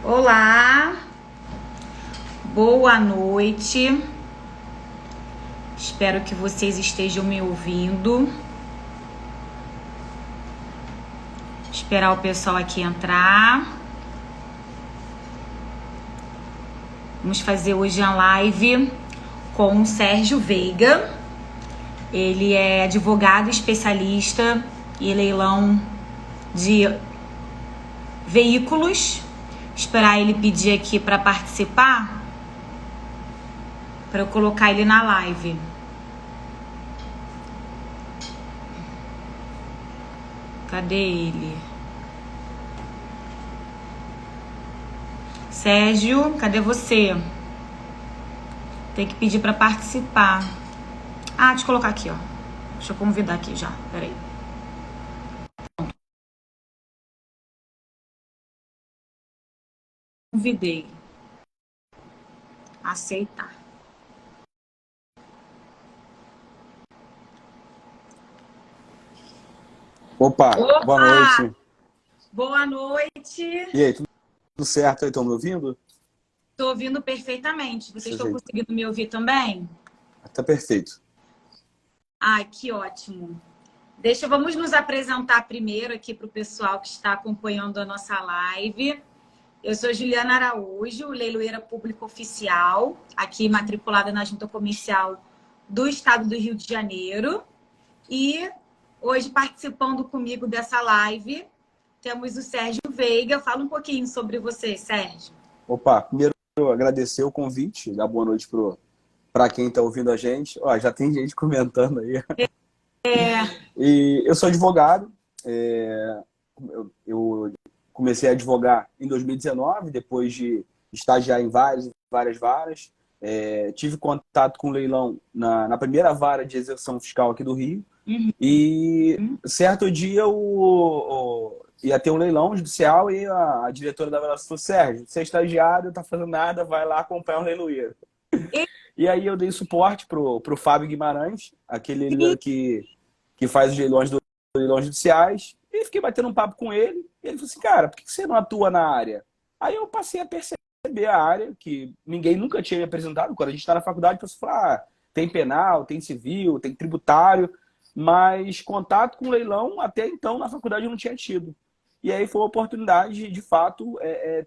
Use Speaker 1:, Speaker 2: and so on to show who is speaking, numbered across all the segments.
Speaker 1: Olá, boa noite. Espero que vocês estejam me ouvindo. Esperar o pessoal aqui entrar. Vamos fazer hoje uma live com o Sérgio Veiga. Ele é advogado especialista em leilão de veículos. Esperar ele pedir aqui para participar, para eu colocar ele na live. Cadê ele? Sérgio, cadê você? Tem que pedir para participar. Ah, deixa eu colocar aqui, ó. Deixa eu convidar aqui já. Peraí. Convidei. Aceitar.
Speaker 2: Opa, boa
Speaker 1: Opa!
Speaker 2: noite.
Speaker 1: Boa noite.
Speaker 2: E aí, tudo certo aí? Estão me ouvindo?
Speaker 1: Tô ouvindo perfeitamente. Vocês estão
Speaker 2: Seja,
Speaker 1: conseguindo me ouvir também?
Speaker 2: tá perfeito.
Speaker 1: Ai, que ótimo. Vamos nos apresentar primeiro aqui para o pessoal que está acompanhando a nossa live. Eu sou Juliana Araújo, leiloeira pública oficial, aqui matriculada na Junta Comercial do Estado do Rio de Janeiro. E hoje, participando comigo dessa live, temos o Sérgio Veiga. Fala um pouquinho sobre você, Sérgio.
Speaker 2: Opa, primeiro eu agradecer o convite, dar boa noite para quem está ouvindo a gente. Ó, já tem gente comentando aí. E eu sou advogado. Eu comecei a advogar em 2019, depois de estagiar em várias varas. Tive contato com leilão na primeira vara de execução fiscal aqui do Rio. E certo dia ia ter um leilão judicial e a diretora da vara falou: Sérgio, você é estagiário, não tá fazendo nada, vai lá acompanhar um leiloeiro. E aí eu dei suporte pro Fábio Guimarães, aquele leiloeiro que faz os leilões judiciais, e fiquei batendo um papo com ele. E ele falou assim: cara, por que você não atua na área? Aí eu passei a perceber a área, que ninguém nunca tinha me apresentado. Quando a gente está na faculdade, a pessoa fala: tem penal, tem civil, tem tributário, mas contato com leilão até então na faculdade eu não tinha tido. E aí foi uma oportunidade de fato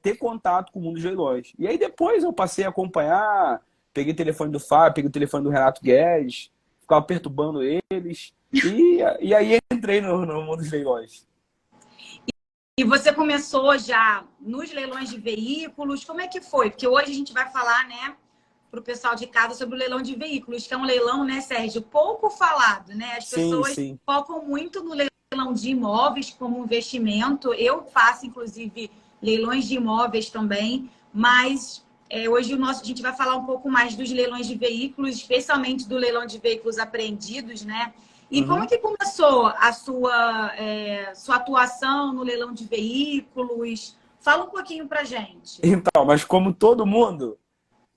Speaker 2: ter contato com o mundo dos leilões. E aí depois eu passei a acompanhar, peguei o telefone do Fábio, peguei o telefone do Renato Guedes, ficava perturbando eles. E aí entrei no mundo dos leilões.
Speaker 1: E você começou já nos leilões de veículos. Como é que foi? Porque hoje a gente vai falar, né, para o pessoal de casa sobre o leilão de veículos, que é um leilão, né, Sérgio, pouco falado, né? As
Speaker 2: Sim,
Speaker 1: pessoas
Speaker 2: sim.
Speaker 1: focam muito no leilão de imóveis como investimento. Eu faço, inclusive, leilões de imóveis também, mas hoje a gente vai falar um pouco mais dos leilões de veículos, especialmente do leilão de veículos apreendidos, né? E como é
Speaker 2: Uhum.
Speaker 1: que começou a sua atuação no leilão de veículos? Fala um pouquinho pra gente.
Speaker 2: Então, mas como todo mundo,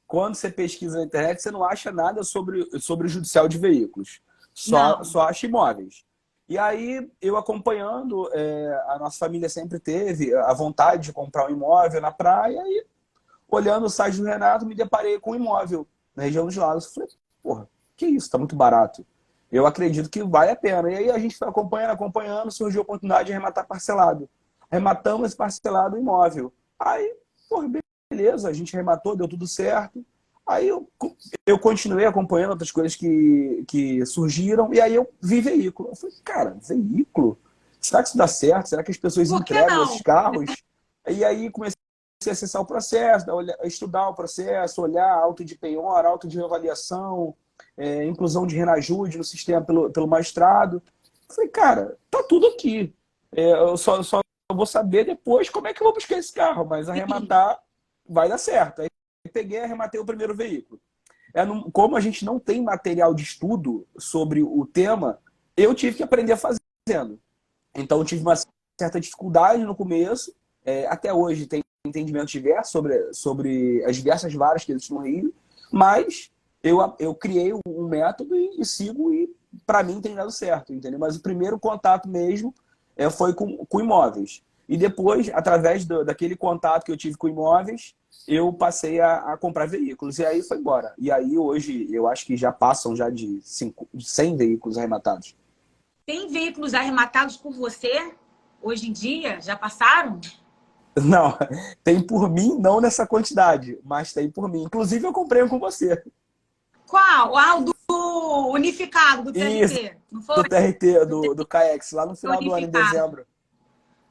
Speaker 2: quando você pesquisa na internet, você não acha nada sobre o judicial de veículos.
Speaker 1: Não.
Speaker 2: Só acha imóveis. E aí, eu acompanhando, a nossa família sempre teve a vontade de comprar um imóvel na praia e, olhando o site do Renato, me deparei com um imóvel na região dos Lagos. Falei: porra, que isso? Tá muito barato. Eu acredito que vale a pena. E aí a gente foi acompanhando, surgiu a oportunidade de arrematar parcelado. Arrematamos esse parcelado imóvel. Aí, porra, beleza, a gente arrematou, deu tudo certo. Aí eu continuei acompanhando outras coisas que surgiram, e aí eu vi veículo. Eu falei: cara, veículo? Será que isso dá certo? Será que as pessoas
Speaker 1: Por que
Speaker 2: entregam esses
Speaker 1: não?
Speaker 2: carros? E aí comecei a acessar o processo, estudar o processo, olhar auto de penhora, auto de avaliação, inclusão de renajude no sistema pelo magistrado. Eu falei: cara, tá tudo aqui. Eu só vou saber depois como é que eu vou buscar esse carro, mas
Speaker 1: Sim.
Speaker 2: arrematar vai dar certo. Aí peguei e arrematei o primeiro veículo. Como a gente não tem material de estudo sobre o tema, eu tive que aprender fazendo. Então, eu tive uma certa dificuldade no começo. Até hoje tem entendimento diverso sobre as diversas varas que existem no Rio, mas eu criei um método e sigo, e para mim tem dado certo, entendeu? Mas o primeiro contato mesmo foi com imóveis. E depois, através daquele contato que eu tive com imóveis, eu passei a comprar veículos. E aí foi embora. E aí hoje eu acho que já passam já de 100 veículos arrematados.
Speaker 1: Tem veículos arrematados por você hoje em dia? Já passaram?
Speaker 2: Não, tem por mim, não nessa quantidade, mas tem por mim. Inclusive eu comprei um com você.
Speaker 1: Qual? Ah, o do unificado, do
Speaker 2: Isso,
Speaker 1: TRT, não
Speaker 2: do
Speaker 1: foi?
Speaker 2: TRT,
Speaker 1: Do
Speaker 2: do KX, lá no
Speaker 1: TRT
Speaker 2: final do ano, em
Speaker 1: unificado.
Speaker 2: dezembro.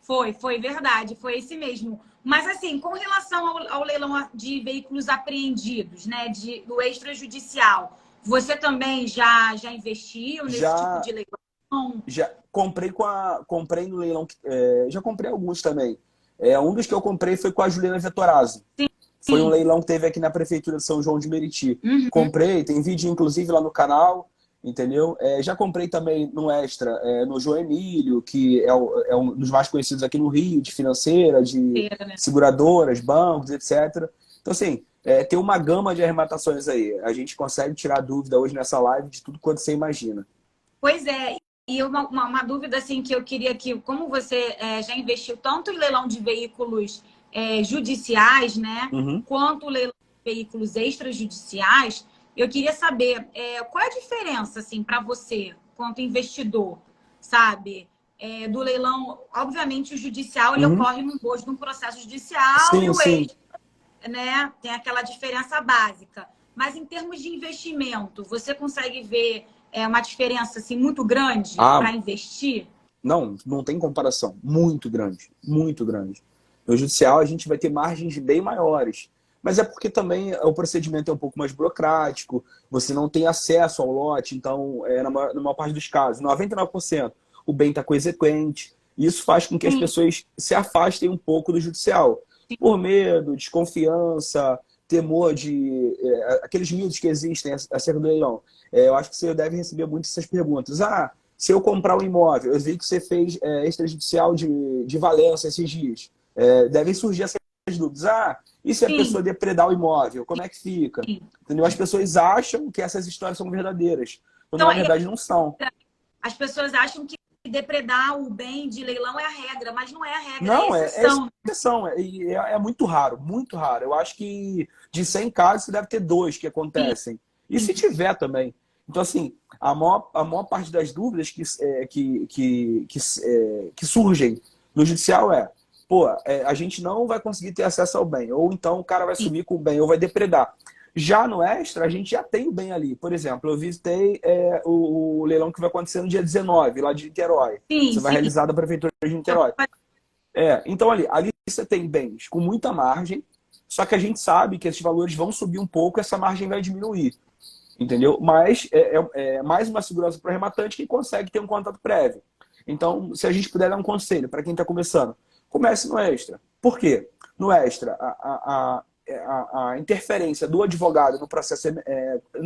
Speaker 1: Foi verdade, foi esse mesmo. Mas assim, com relação ao leilão de veículos apreendidos, né, do extrajudicial, você também já investiu nesse tipo
Speaker 2: Já,
Speaker 1: de leilão?
Speaker 2: já comprei comprei no leilão, já comprei alguns também. Um dos que eu comprei foi com a Juliana Vettorazzi. Foi um
Speaker 1: Sim.
Speaker 2: leilão que teve aqui na Prefeitura de São João de Meriti.
Speaker 1: Uhum.
Speaker 2: Comprei, tem vídeo inclusive lá no canal, entendeu? Já comprei também no Extra, no João Emílio, que é um dos mais conhecidos aqui no Rio, de financeira, de
Speaker 1: Feira, né?
Speaker 2: seguradoras, bancos, etc. Então, assim, tem uma gama de arrematações aí. A gente consegue tirar dúvida hoje nessa live de tudo quanto você imagina.
Speaker 1: Pois é. E uma dúvida assim que eu queria que, como você já investiu tanto em leilão de veículos judiciais, né,
Speaker 2: Uhum.
Speaker 1: quanto leilão de veículos extrajudiciais, eu queria saber qual é a diferença assim para você, quanto investidor, sabe? Do leilão, obviamente o judicial ele
Speaker 2: Uhum.
Speaker 1: ocorre num processo judicial e
Speaker 2: Sim,
Speaker 1: o
Speaker 2: sim.
Speaker 1: extra, né, tem aquela diferença básica. Mas em termos de investimento, você consegue ver uma diferença assim, muito grande para
Speaker 2: Ah,
Speaker 1: investir?
Speaker 2: não, não tem comparação. Muito grande, muito grande. No judicial a gente vai ter margens bem maiores. Mas é porque também o procedimento é um pouco mais burocrático, você não tem acesso ao lote, então, na maior parte dos casos, 99%, o bem está com o exequente. E isso faz com que as
Speaker 1: Sim,
Speaker 2: pessoas se afastem um pouco do judicial. Por medo, desconfiança, temor de... aqueles mitos que existem acerca do leilão. Eu acho que você deve receber muito essas perguntas. Ah, se eu comprar um imóvel, eu vi que você fez extrajudicial de Valença esses dias. Devem surgir essas dúvidas. Ah, e se a
Speaker 1: sim,
Speaker 2: pessoa depredar o imóvel? Como é que fica?
Speaker 1: sim.
Speaker 2: Entendeu? As pessoas acham que essas histórias são verdadeiras, quando
Speaker 1: Então,
Speaker 2: na verdade não são.
Speaker 1: as pessoas acham que depredar o bem de leilão é a regra, mas não é a regra, é
Speaker 2: Não, é
Speaker 1: exceção.
Speaker 2: exceção. É muito raro, muito raro. Eu acho que de 100 casos, você deve ter dois que
Speaker 1: Sim,
Speaker 2: acontecem. E se tiver também. Então, assim, a maior parte das dúvidas que surgem no judicial pô, a gente não vai conseguir ter acesso ao bem. Ou então o cara vai
Speaker 1: sim,
Speaker 2: sumir com o bem, ou vai depredar. Já no Extra, a gente já tem o bem ali. Por exemplo, eu visitei o leilão que vai acontecer no dia 19, lá de Niterói.
Speaker 1: sim,
Speaker 2: Você vai
Speaker 1: sim.
Speaker 2: realizar da Prefeitura de Niterói. Então ali você tem bens com muita margem, só que a gente sabe que esses valores vão subir um pouco, essa margem vai diminuir, entendeu? Mas é mais uma segurança para o rematante que consegue ter um contato prévio. Então, se a gente puder dar um conselho para quem está começando, comece no Extra. Por quê? No Extra, a interferência do advogado no processo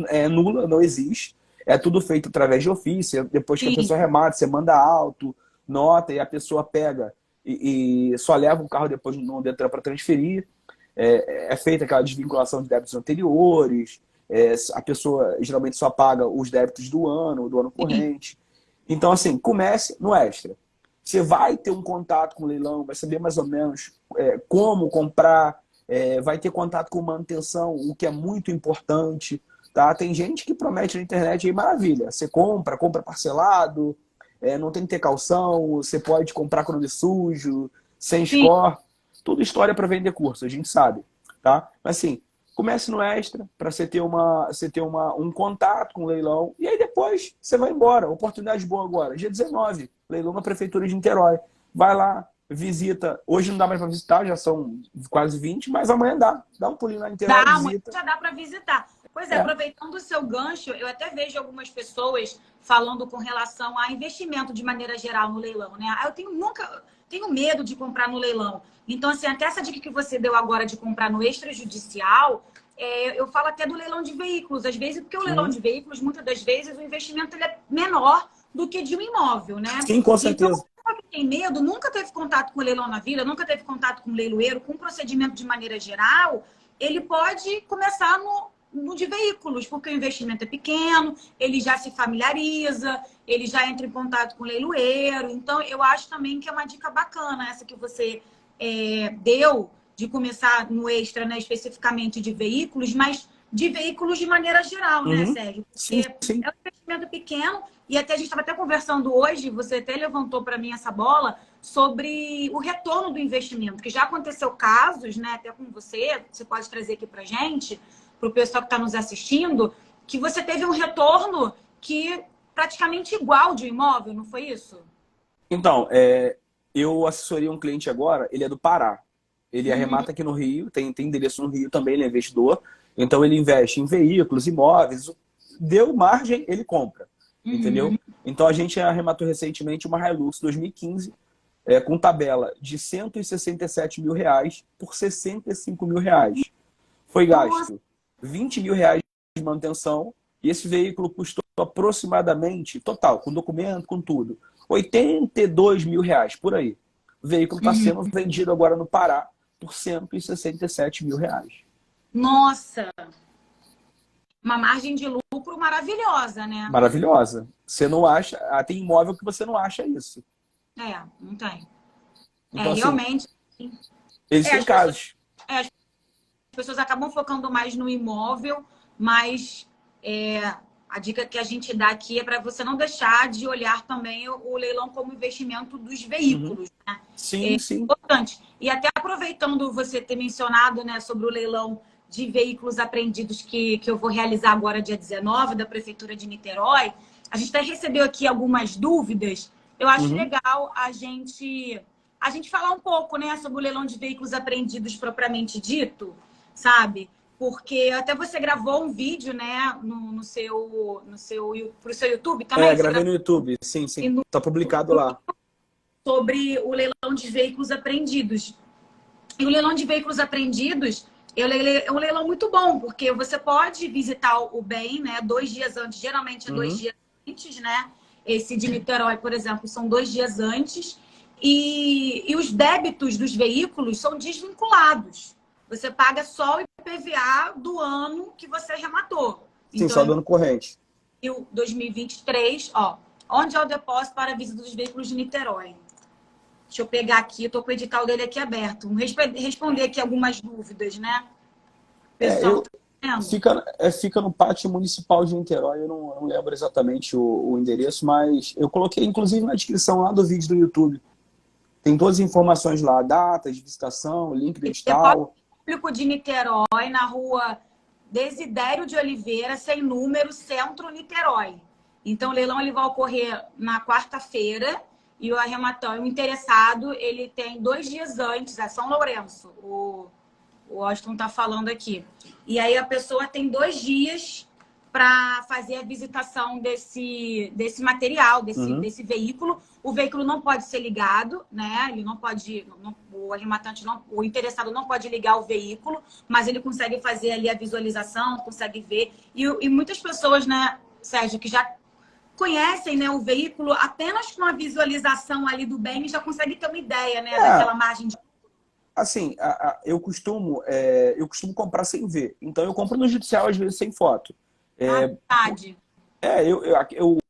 Speaker 2: é nula, não existe. É tudo feito através de ofício. Depois que a
Speaker 1: Sim,
Speaker 2: pessoa remata, você manda auto, nota, e a pessoa pega e só leva o carro depois no Detran para transferir. É feita aquela desvinculação de débitos anteriores. A pessoa geralmente só paga os débitos do ano
Speaker 1: sim,
Speaker 2: corrente. Então, assim, comece no Extra. Você vai ter um contato com o leilão, vai saber mais ou menos como comprar, vai ter contato com manutenção, o que é muito importante. Tá? Tem gente que promete na internet aí, maravilha. Você compra parcelado, não tem que ter calção, você pode comprar com nome sujo, sem
Speaker 1: sim.
Speaker 2: score. Tudo história para vender curso, a gente sabe. Tá? Mas assim, comece no Extra para você ter um contato com o leilão e aí depois você vai embora. Oportunidade boa agora. Dia 19, leilão na Prefeitura de Niterói. Vai lá, visita. Hoje não dá mais para visitar, já são quase 20, mas amanhã dá. Dá um pulinho lá em Niterói,
Speaker 1: Dá, amanhã
Speaker 2: visita.
Speaker 1: já dá para visitar. Pois é,
Speaker 2: É.
Speaker 1: aproveitando o seu gancho, eu até vejo algumas pessoas falando com relação a investimento de maneira geral no leilão, né? Eu tenho medo de comprar no leilão. Então, assim, até essa dica que você deu agora de comprar no extrajudicial, eu falo até do leilão de veículos, às vezes, porque o leilão
Speaker 2: Uhum.
Speaker 1: de veículos, muitas das vezes, o investimento ele é menor do que de um imóvel, né?
Speaker 2: Sim, com
Speaker 1: Então,
Speaker 2: certeza.
Speaker 1: quem tem medo, nunca teve contato com leilão na vida, nunca teve contato com leiloeiro, com procedimento de maneira geral, ele pode começar no de veículos, porque o investimento é pequeno, ele já se familiariza, ele já entra em contato com o leiloeiro. Então, eu acho também que é uma dica bacana essa que você deu, de começar no extra, né, especificamente de veículos, mas de veículos de maneira geral, né, Sérgio?
Speaker 2: Sim,
Speaker 1: Porque
Speaker 2: sim.
Speaker 1: é um investimento pequeno, e até a gente estava até conversando hoje, você até levantou para mim essa bola, sobre o retorno do investimento, que já aconteceu casos, né, até com você pode trazer aqui para gente, para o pessoal que está nos assistindo, que você teve um retorno que praticamente igual de um imóvel, não foi isso?
Speaker 2: Então, eu assessorei um cliente agora, ele é do Pará. Ele arremata aqui no Rio, tem endereço no Rio também, ele é investidor. Então ele investe em veículos, imóveis, deu margem, ele compra. Entendeu? Então a gente arrematou recentemente uma Hilux 2015, com tabela de R$ 167 mil por R$ 65 mil. Foi
Speaker 1: Nossa,
Speaker 2: gasto R$ 20 mil de manutenção e esse veículo custou aproximadamente, total, com documento, com tudo, R$ 82 mil, por aí. O veículo está sendo vendido agora no Pará por R$ 167 mil.
Speaker 1: nossa, uma margem de lucro maravilhosa, né?
Speaker 2: Maravilhosa. Você não acha, tem imóvel que você não acha isso.
Speaker 1: Não tem.
Speaker 2: Então, assim,
Speaker 1: Realmente.
Speaker 2: existem
Speaker 1: As pessoas,
Speaker 2: casos.
Speaker 1: as pessoas acabam focando mais no imóvel, mas a dica que a gente dá aqui é para você não deixar de olhar também o leilão como investimento dos
Speaker 2: Uhum.
Speaker 1: veículos, né?
Speaker 2: Sim, sim.
Speaker 1: Importante. E até aproveitando você ter mencionado, né, sobre o leilão de veículos apreendidos que eu vou realizar agora, dia 19, da Prefeitura de Niterói, a gente até recebeu aqui algumas dúvidas. Eu acho
Speaker 2: Uhum.
Speaker 1: legal a gente falar um pouco, né, sobre o leilão de veículos apreendidos propriamente dito, sabe? Porque até você gravou um vídeo, né, pro seu YouTube também. Você
Speaker 2: Gravei
Speaker 1: gravou
Speaker 2: no YouTube. Sim, sim.
Speaker 1: no
Speaker 2: Tá publicado lá.
Speaker 1: sobre o leilão de veículos apreendidos. E o leilão de veículos apreendidos é um leilão muito bom, porque você pode visitar o bem, né, 2 dias antes, geralmente é dois
Speaker 2: Uhum.
Speaker 1: dias antes, né? Esse de Niterói, por exemplo, são 2 dias antes. E os débitos dos veículos são desvinculados. Você paga só o IPVA do ano que você arrematou.
Speaker 2: Sim,
Speaker 1: Então,
Speaker 2: só dando corrente.
Speaker 1: em 2023, onde é o depósito para a visita dos veículos de Niterói? Deixa eu pegar aqui, eu tô com o edital dele aqui aberto. Vamos responder aqui algumas dúvidas, né? Pessoal,
Speaker 2: Eu
Speaker 1: tá vendo?
Speaker 2: fica no pátio municipal de Niterói, eu não lembro exatamente o endereço, mas eu coloquei inclusive na descrição lá do vídeo do YouTube. Tem todas as informações lá, datas de visitação, link do
Speaker 1: Depósito
Speaker 2: edital.
Speaker 1: público de Niterói, na rua Desidério de Oliveira, sem número, Centro, Niterói. Então, o leilão ele vai ocorrer na quarta-feira e o arrematório, o interessado, ele tem 2 dias antes, é São Lourenço, o Austin está falando aqui. E aí a pessoa tem 2 dias para fazer a visitação desse material,
Speaker 2: Uhum.
Speaker 1: desse veículo. O veículo não pode ser ligado, né? Ele não pode, o arrematante, o interessado não pode ligar o veículo, mas ele consegue fazer ali a visualização, consegue ver. E muitas pessoas, né, Sérgio, que já conhecem, né, o veículo apenas com a visualização ali do bem já consegue ter uma ideia, né,
Speaker 2: É,
Speaker 1: daquela margem de
Speaker 2: assim, eu costumo comprar sem ver. Então eu compro no judicial às vezes sem foto. É,
Speaker 1: verdade.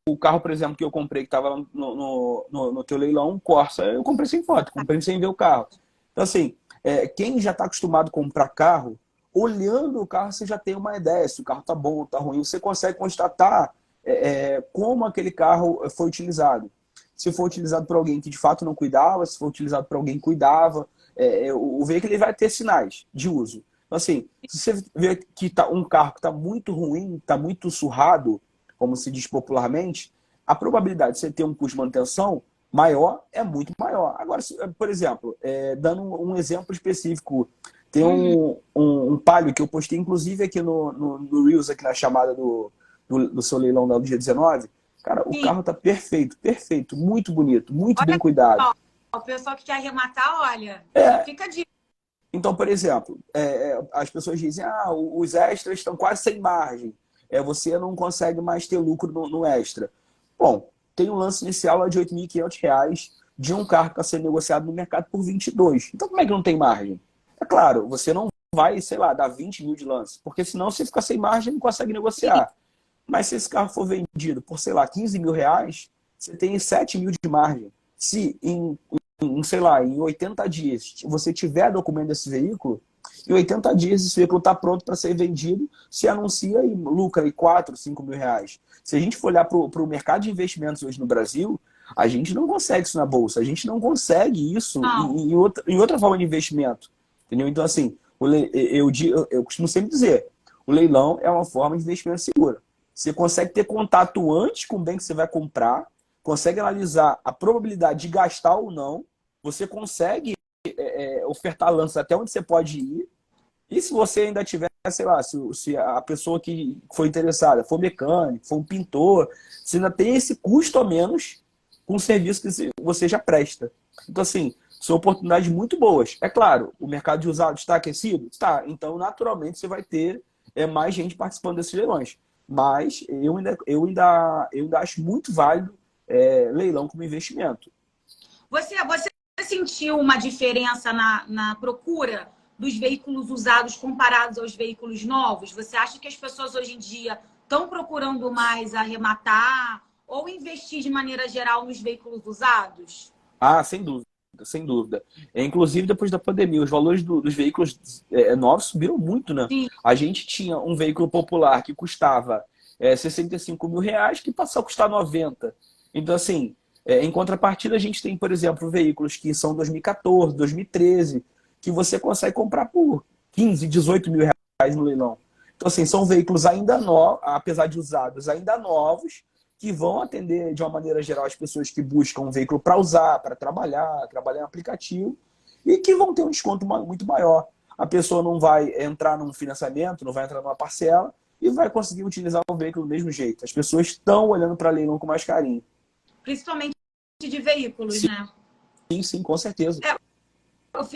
Speaker 2: o carro, por exemplo, que eu comprei que estava no teu leilão, um Corsa, eu comprei sem foto, comprei sem ver o carro. Então, assim, quem já está acostumado a comprar carro, olhando o carro, você já tem uma ideia se o carro está bom ou está ruim. Você consegue constatar como aquele carro foi utilizado. Se for utilizado por alguém que de fato não cuidava, se for utilizado por alguém que cuidava, o veículo ele vai ter sinais de uso. Então, assim, se você vê que tá um carro que está muito ruim, está muito surrado, como se diz popularmente, a probabilidade de você ter um custo de manutenção maior é muito maior. Agora, por exemplo, dando um exemplo específico, tem um Palio que eu postei, inclusive, aqui no Reels, aqui na chamada do seu leilão do dia 19. Cara, o
Speaker 1: Sim.
Speaker 2: carro tá perfeito, perfeito, muito bonito, muito bem
Speaker 1: Olha
Speaker 2: cuidado.
Speaker 1: só, o pessoal que quer arrematar, olha, já fica de
Speaker 2: Então, por exemplo, as pessoas dizem, os extras estão quase sem margem, você não consegue mais ter lucro no extra. Bom, tem um lance inicial lá de R$ 8.500 de um carro que está sendo negociado no mercado por 22. Então, como é que não tem margem? É claro, você não vai, sei lá, dar 20 mil de lance. Porque senão você fica sem margem e não consegue negociar. Mas se esse carro for vendido por, sei lá, 15 mil reais, você tem 7 mil de margem. Se sei lá, em 80 dias você tiver documento desse veículo, em 80 dias esse veículo está pronto para ser vendido, se anuncia e lucra aí 4, 5 mil reais. Se a gente for olhar para o mercado de investimentos hoje no Brasil, a gente não consegue isso na bolsa, a gente não consegue isso em outra forma de investimento. Entendeu? Então, assim, eu costumo sempre dizer, o leilão é uma forma de investimento segura. Você consegue ter contato antes com o bem que você vai comprar, consegue analisar a probabilidade de gastar ou não, você consegue ofertar lances até onde você pode ir, e se você ainda tiver, sei lá, se a pessoa que foi interessada for mecânico, for um pintor, você ainda tem esse custo a menos com o serviço que você já presta. Então, assim, são oportunidades muito boas. É claro, o mercado de usados está aquecido? Está. Então, naturalmente, você vai ter mais gente participando desses leilões. Mas eu ainda acho muito válido leilão como investimento.
Speaker 1: Você sentiu uma diferença na procura dos veículos usados comparados aos veículos novos? Você acha que as pessoas hoje em dia estão procurando mais arrematar ou investir de maneira geral nos veículos usados?
Speaker 2: Ah, sem dúvida, sem dúvida. Inclusive, depois da pandemia, os valores dos veículos novos subiram muito, né?
Speaker 1: Sim.
Speaker 2: A gente tinha um veículo popular que custava 65 mil reais, que passou a custar 90. Então, assim, em contrapartida, a gente tem, por exemplo, veículos que são 2014, 2013, que você consegue comprar por 15, 18 mil reais no leilão. Então, assim, são veículos ainda novos, apesar de usados, ainda novos, que vão atender, de uma maneira geral, as pessoas que buscam um veículo para usar, para trabalhar em aplicativo, e que vão ter um desconto muito maior. A pessoa não vai entrar num financiamento, não vai entrar numa parcela, e vai conseguir utilizar o veículo do mesmo jeito. As pessoas estão olhando para leilão com mais carinho.
Speaker 1: Principalmente de veículos,
Speaker 2: sim,
Speaker 1: né?
Speaker 2: Sim, com certeza.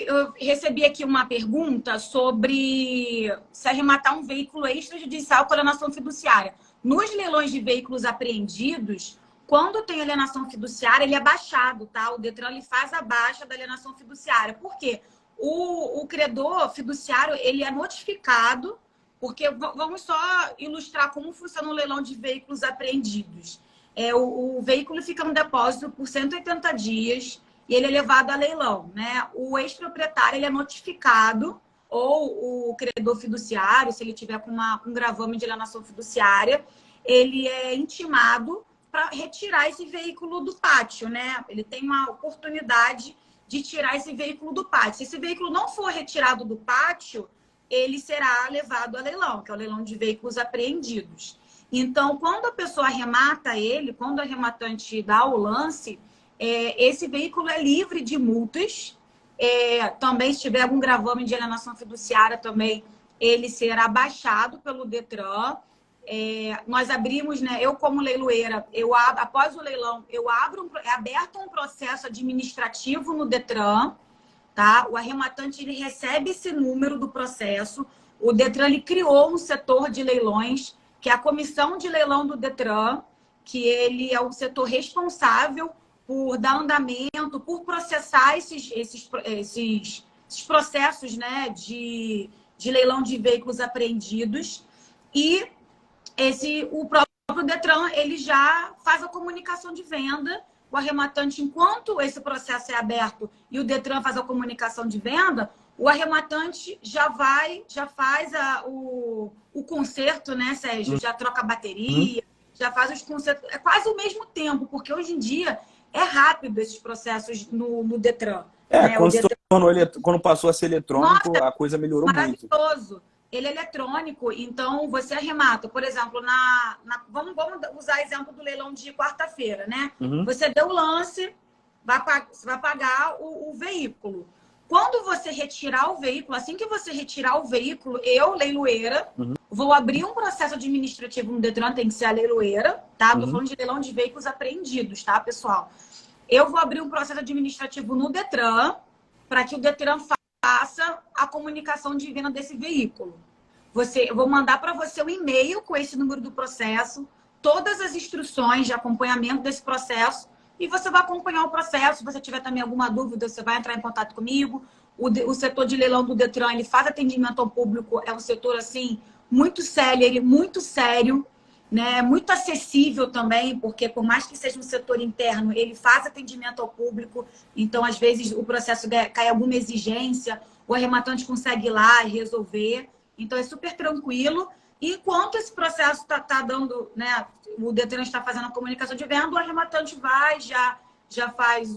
Speaker 1: Eu recebi aqui uma pergunta sobre se arrematar um veículo extrajudicial com alienação fiduciária. Nos leilões de veículos apreendidos, quando tem alienação fiduciária, ele é baixado, tá? O Detran ele faz a baixa da alienação fiduciária. Por quê? O credor fiduciário ele é notificado, porque vamos só ilustrar como funciona o leilão de veículos apreendidos. O veículo fica no depósito por 180 dias e ele é levado a leilão, né? O ex-proprietário ele é notificado, ou o credor fiduciário, se ele tiver com um gravame de alienação fiduciária, ele é intimado para retirar esse veículo do pátio, né? Ele tem uma oportunidade de tirar esse veículo do pátio. Se esse veículo não for retirado do pátio, ele será levado a leilão, que é o leilão de veículos apreendidos. Então, quando a pessoa arremata ele, quando o arrematante dá o lance, esse veículo é livre de multas. Também, se tiver algum gravame de alienação fiduciária, também ele será baixado pelo Detran. Nós abrimos, né? Eu, como leiloeira, após o leilão, é aberto um processo administrativo no Detran, tá? O arrematante ele recebe esse número do processo. O Detran ele criou um setor de leilões, que é a comissão de leilão do Detran, que ele é o setor responsável por dar andamento, por processar esses processos, né, de leilão de veículos apreendidos. E o próprio Detran ele já faz a comunicação de venda. O arrematante, enquanto esse processo é aberto e o Detran faz a comunicação de venda, o arrematante já faz o conserto, né, Sérgio? Já troca a bateria, já faz os consertos. É quase o mesmo tempo, porque hoje em dia é rápido esses processos no Detran. Né?
Speaker 2: Quando passou a ser eletrônico, a coisa melhorou muito.
Speaker 1: Maravilhoso. Ele é eletrônico, então você arremata. Por exemplo, vamos usar exemplo do leilão de quarta-feira, né? Você deu o lance, você vai pagar o veículo. Quando você retirar o veículo, assim que você retirar o veículo, eu, leiloeira, vou abrir um processo administrativo no Detran, tem que ser a leiloeira, tá? Tô falando de leilão de veículos apreendidos, tá, pessoal? Eu vou abrir um processo administrativo no Detran, para que o Detran faça a comunicação de venda desse veículo. Eu vou mandar para você um e-mail com esse número do processo, todas as instruções de acompanhamento desse processo, e você vai acompanhar o processo. Se você tiver também alguma dúvida, você vai entrar em contato comigo, o setor de leilão do Detran, ele faz atendimento ao público, é um setor, assim, muito sério, muito sério, né? Muito acessível também, porque por mais que seja um setor interno, ele faz atendimento ao público, então, às vezes, o processo cai alguma exigência, o arrematante consegue ir lá e resolver, então é super tranquilo. E enquanto esse processo está dando, né, o Detran está fazendo a comunicação de venda, o arrematante vai, já faz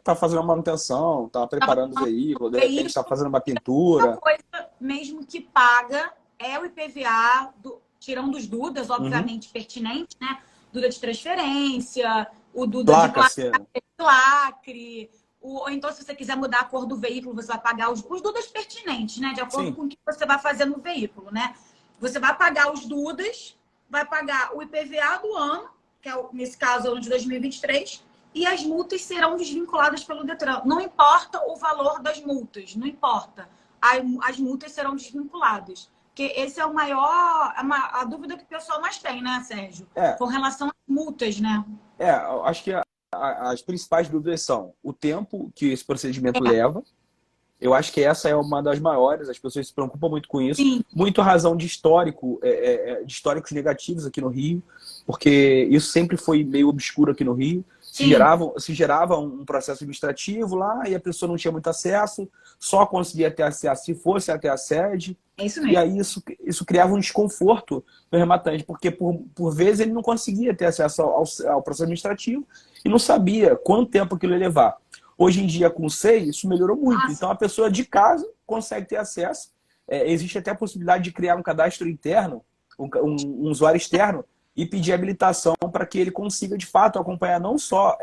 Speaker 2: Tá fazendo a manutenção, tá preparando o veículo, de repente está fazendo uma
Speaker 1: a
Speaker 2: pintura.
Speaker 1: coisa mesmo que paga é o IPVA, tirando os Dudas,
Speaker 2: Uhum.
Speaker 1: obviamente, pertinentes, né? Duda de transferência, o Duda de
Speaker 2: Placa, assim.
Speaker 1: lacre, ou então, se você quiser mudar a cor do veículo, você vai pagar os Dudas pertinentes, né? De acordo
Speaker 2: Sim.
Speaker 1: com o que você vai fazer no veículo, né? Você vai pagar os Dudas, vai pagar o IPVA do ano, que é, nesse caso, o ano de 2023, e as multas serão desvinculadas pelo Detran. Não importa o valor das multas, não importa. As multas serão desvinculadas. Porque esse é o maior, a dúvida que o pessoal mais tem, né, Sérgio?
Speaker 2: É,
Speaker 1: Com relação às multas, né?
Speaker 2: eu acho que as principais dúvidas são o tempo que esse procedimento leva. Eu acho que essa é uma das maiores, as pessoas se preocupam muito com isso.
Speaker 1: Sim,
Speaker 2: Muito a razão de histórico, de históricos negativos aqui no Rio, porque isso sempre foi meio obscuro aqui no Rio.
Speaker 1: sim,
Speaker 2: Se gerava um processo administrativo lá e a pessoa não tinha muito acesso, só conseguia ter acesso se fosse até a sede.
Speaker 1: é isso
Speaker 2: E
Speaker 1: mesmo.
Speaker 2: aí isso criava um desconforto no rematante, porque por vezes ele não conseguia ter acesso ao processo administrativo e não sabia quanto tempo aquilo ia levar. Hoje em dia, com o SEI, isso melhorou muito.
Speaker 1: Nossa,
Speaker 2: Então, a pessoa de casa consegue ter acesso. Existe até a possibilidade de criar um cadastro interno, um usuário externo, e pedir habilitação para que ele consiga, de fato, acompanhar não só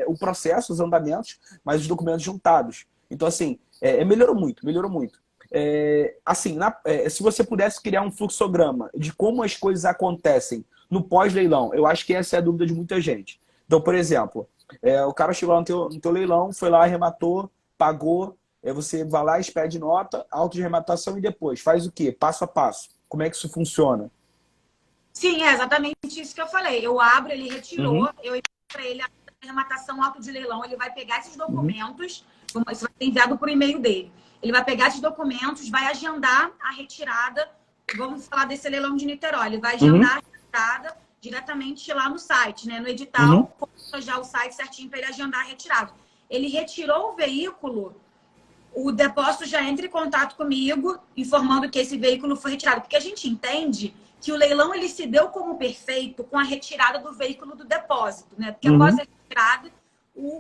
Speaker 2: o processo, os andamentos, mas os documentos juntados. Então, assim, melhorou muito, melhorou muito. Assim, se você pudesse criar um fluxograma de como as coisas acontecem no pós-leilão, eu acho que essa é a dúvida de muita gente. Então, por exemplo, o cara chegou lá no teu leilão, foi lá, arrematou, pagou, você vai lá, expede nota, auto de arrematação e depois faz o quê? Passo a passo. Como é que isso funciona?
Speaker 1: sim, é exatamente isso que eu falei. Eu abro, ele
Speaker 2: Uhum,
Speaker 1: retirou, eu envio para ele a arrematação auto de leilão, ele vai pegar esses
Speaker 2: uhum,
Speaker 1: documentos, isso vai ser enviado por e-mail dele. Ele vai pegar esses documentos, vai agendar a retirada, vamos falar desse leilão de Niterói, ele vai
Speaker 2: uhum,
Speaker 1: agendar a retirada diretamente lá no site, né? No
Speaker 2: uhum,
Speaker 1: edital, consta já o site certinho para ele agendar a retirada. Ele retirou o veículo, o depósito já entra em contato comigo, informando que esse veículo foi retirado. Porque a gente entende que o leilão ele se deu como perfeito com a retirada do veículo do depósito, né? Porque após
Speaker 2: uhum.
Speaker 1: a retirada,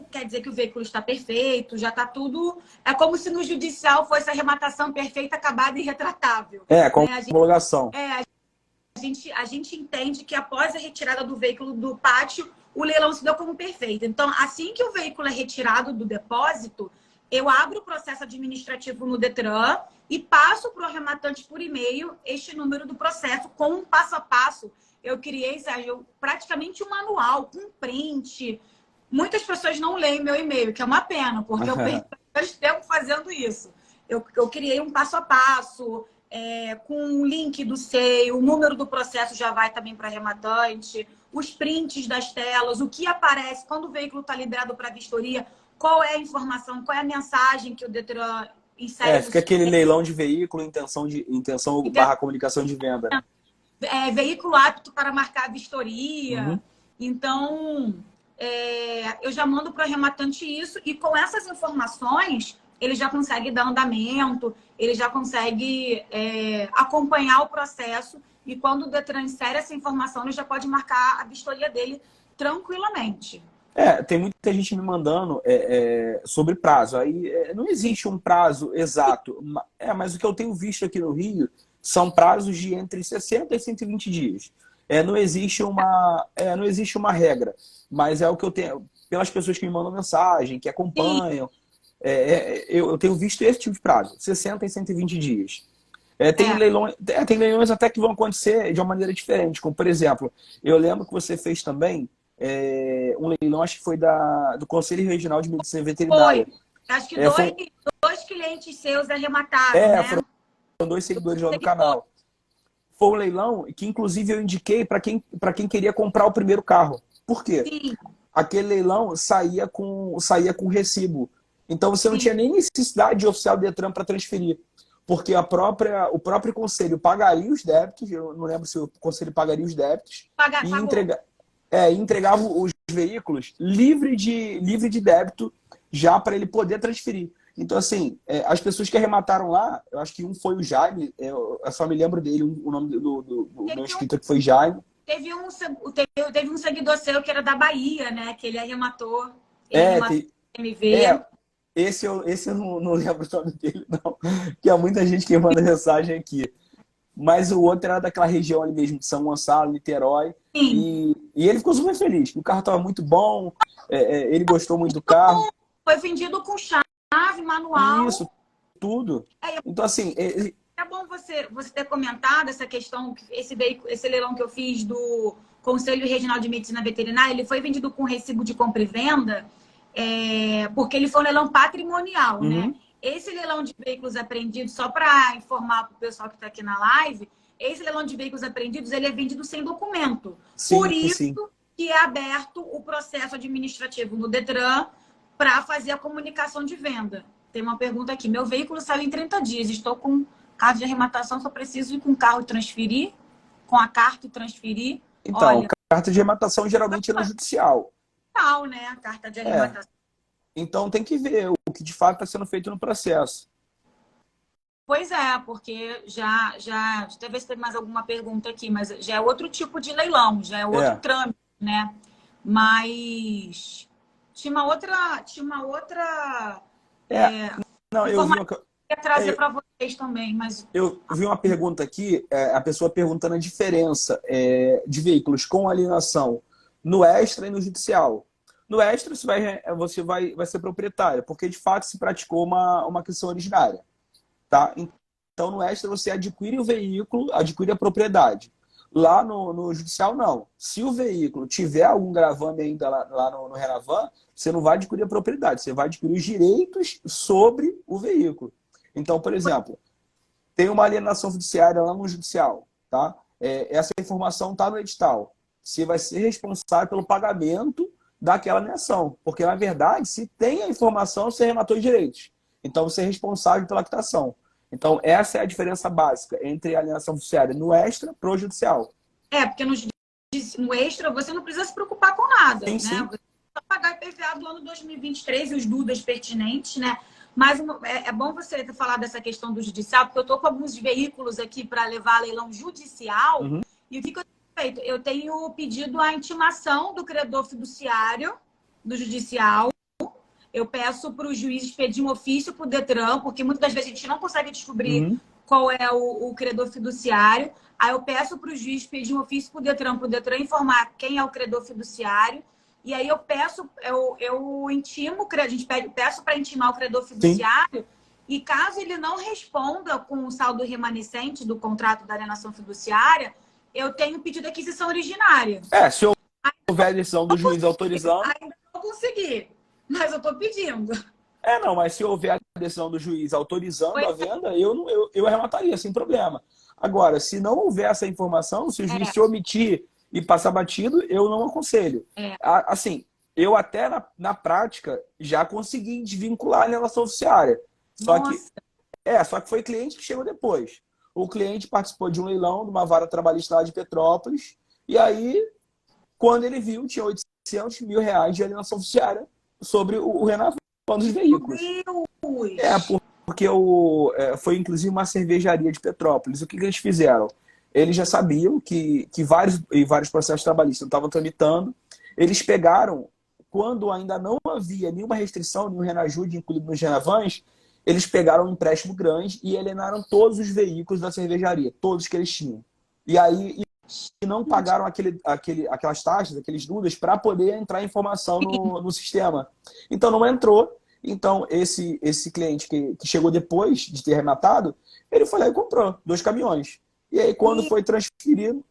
Speaker 1: quer dizer que o veículo está perfeito, já está tudo. É como se no judicial fosse a arrematação perfeita, acabada e retratável.
Speaker 2: Com
Speaker 1: Né?
Speaker 2: homologação.
Speaker 1: A gente entende que após a retirada do veículo do pátio, o leilão se deu como perfeito. Então, assim que o veículo é retirado do depósito, eu abro o processo administrativo no Detran e passo para o arrematante por e-mail este número do processo com um passo a passo. Eu criei, Sérgio, praticamente um manual com print. Muitas pessoas não leem meu e-mail, que é uma pena, porque eu perdi bastante tempo fazendo isso. Eu criei um passo a passo, com um link do SEI, o número do processo já vai também para arrematante, os prints das telas, o que aparece quando o veículo está liberado para vistoria, qual é a informação, qual é a mensagem que o Detran insere no
Speaker 2: Fica aquele
Speaker 1: sistema.
Speaker 2: leilão de veículo, intenção barra comunicação de venda, né?
Speaker 1: Veículo apto para marcar a vistoria.
Speaker 2: Uhum.
Speaker 1: Então, eu já mando para o arrematante isso e com essas informações ele já consegue dar andamento, ele já consegue acompanhar o processo e quando o Detran insere essa informação, ele já pode marcar a vistoria dele tranquilamente.
Speaker 2: Tem muita gente me mandando sobre prazo. Aí não existe um prazo exato. Mas o que eu tenho visto aqui no Rio são prazos de entre 60 e 120 dias. Não existe uma regra, mas é o que eu tenho. Pelas pessoas que me mandam mensagem, que
Speaker 1: Sim,
Speaker 2: acompanham, eu tenho visto esse tipo de prazo, 60 e 120 dias.
Speaker 1: é.
Speaker 2: Tem leilões até que vão acontecer de uma maneira diferente, como por exemplo, eu lembro que você fez também um leilão, acho que foi do Conselho Regional de Medicina
Speaker 1: Foi.
Speaker 2: Veterinária.
Speaker 1: Acho que
Speaker 2: É, foi,
Speaker 1: dois clientes seus arremataram, né?
Speaker 2: Foram dois seguidores lá do canal. Foi um leilão que, inclusive, eu indiquei para quem queria comprar o primeiro carro. Por quê?
Speaker 1: Sim,
Speaker 2: Aquele leilão saía com recibo Então você não tinha nem necessidade de oficial do Detran para transferir, porque o próprio conselho pagaria os débitos, eu não lembro se o conselho pagaria os débitos, e entregava os veículos livre de débito já para ele poder transferir. Então, assim, as pessoas que arremataram lá, eu acho que um foi o Jaime, eu só me lembro dele, o nome do meu inscritor que foi Jaime.
Speaker 1: Teve um seguidor seu que era da Bahia, né? Que ele arrematou. Ele arrematou MV.
Speaker 2: Esse eu não lembro o nome dele, não. Que há muita gente que manda mensagem aqui. Mas o outro era daquela região ali mesmo, de São Gonçalo, Niterói. E ele ficou super feliz, que o carro estava muito bom, ele gostou muito do carro.
Speaker 1: Foi vendido com chave, manual.
Speaker 2: Isso, tudo. Então, assim...
Speaker 1: É bom você ter comentado essa questão, esse leilão que eu fiz do Conselho Regional de Medicina Veterinária, ele foi vendido com recibo de compra e venda, porque ele foi um leilão patrimonial, né? Esse leilão de veículos apreendidos, só para informar para o pessoal que está aqui na live, esse leilão de veículos apreendidos, ele é vendido sem documento. Por isso que é aberto o processo administrativo no Detran para fazer a comunicação de venda. Tem uma pergunta aqui. Meu veículo saiu em 30 dias. Estou com carro de arrematação, só preciso ir com o carro e transferir, com a carta e transferir.
Speaker 2: Então, olha, carta de arrematação geralmente é no judicial.
Speaker 1: Tal, né? A carta de arrematação.
Speaker 2: Então tem que ver o que de fato está sendo feito no processo.
Speaker 1: Pois é, porque deixa eu ver se tem mais alguma pergunta aqui, mas já é outro tipo de leilão, já é outro trâmite, né? Mas tinha uma outra
Speaker 2: não, eu vi
Speaker 1: trazer para vocês também, mas
Speaker 2: eu vi uma pergunta aqui, a pessoa perguntando a diferença de veículos com alienação no extra e no judicial. No extra você vai ser proprietário, porque de fato se praticou uma questão originária, tá? Então no extra você adquire o veículo, adquire a propriedade. Lá no judicial não. Se o veículo tiver algum gravame ainda lá no Renavan, você não vai adquirir a propriedade, você vai adquirir os direitos sobre o veículo. Então, por exemplo, tem uma alienação fiduciária lá no judicial, tá? Essa informação está no edital. Você vai ser responsável pelo pagamento daquela alienação, porque na verdade, se tem a informação, você arrematou os direitos. Então, você é responsável pela quitação. Então, essa é a diferença básica entre a alienação fiduciária no extra para o judicial.
Speaker 1: Porque no extra você não precisa se preocupar com nada,
Speaker 2: sim,
Speaker 1: né?
Speaker 2: Sim.
Speaker 1: Você só pagar IPVA do ano 2023 e os dudas pertinentes, né? Mas é bom você ter falado dessa questão do judicial, porque eu estou com alguns veículos aqui para levar a leilão judicial. E o que eu tenho feito? Eu tenho pedido a intimação do credor fiduciário do judicial. Eu peço para o juiz pedir um ofício para o Detran, porque muitas das vezes a gente não consegue descobrir qual é o credor fiduciário. Aí eu peço para o juiz pedir um ofício para o Detran informar quem é o credor fiduciário. E aí eu peço, eu intimo, peço para intimar o credor fiduciário. Sim. E caso ele não responda com o saldo remanescente do contrato da alienação fiduciária, eu tenho pedido aquisição originária.
Speaker 2: Se houver a decisão do juiz autorizando...
Speaker 1: Ainda não consegui, mas eu estou pedindo.
Speaker 2: Não, mas se houver a decisão do juiz autorizando a venda, eu arremataria, sem problema. Agora, se não houver essa informação, se o juiz se omitir e passar batido, eu não aconselho. Assim, eu até na prática já consegui desvincular a alienação fiduciária. Só que foi cliente que chegou depois. O cliente participou de um leilão de uma vara trabalhista lá de Petrópolis, e aí, quando ele viu, tinha R$800 mil de alienação fiduciária sobre o Renavan dos veículos. Porque foi inclusive uma cervejaria de Petrópolis. O que eles fizeram? Eles já sabiam que vários processos trabalhistas estavam tramitando. Eles pegaram, quando ainda não havia nenhuma restrição, nenhum Renajude incluído nos Renavans, eles pegaram um empréstimo grande e alienaram todos os veículos da cervejaria, todos que eles tinham. E aí não pagaram aquelas taxas, aqueles dudas, para poder entrar informação no sistema. Então não entrou. Então esse cliente que chegou depois de ter arrematado, ele foi lá e comprou 2 caminhões. E aí, quando foi transferido,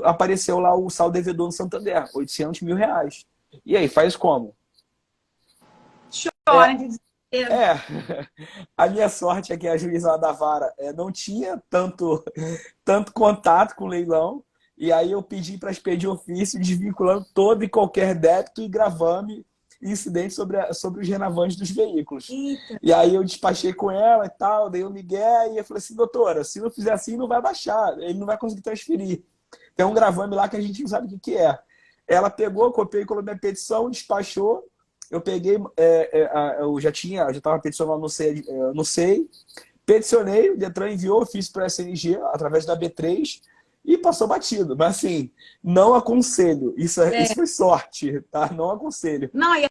Speaker 2: apareceu lá o saldo devedor no Santander, R$800 mil. E aí, faz como?
Speaker 1: Chora de
Speaker 2: A minha sorte é que a juíza lá da vara não tinha tanto contato com o leilão. E aí eu pedi para expedir ofício, desvinculando todo e qualquer débito e gravame incidente sobre os renavantes dos veículos.
Speaker 1: Eita.
Speaker 2: E aí eu despachei com ela e tal, dei um migué e eu falei assim, doutora, se não fizer assim, não vai baixar, ele não vai conseguir transferir. Tem um gravame lá que a gente não sabe o que é. Ela pegou, copiou e colou minha petição, despachou. Eu peguei, eu já estava peticionando no SEI, peticionei, o Detran enviou, fiz para a SNG através da B3 e passou batido. Mas assim, não aconselho. Isso foi sorte, tá? Não aconselho.
Speaker 1: Não, e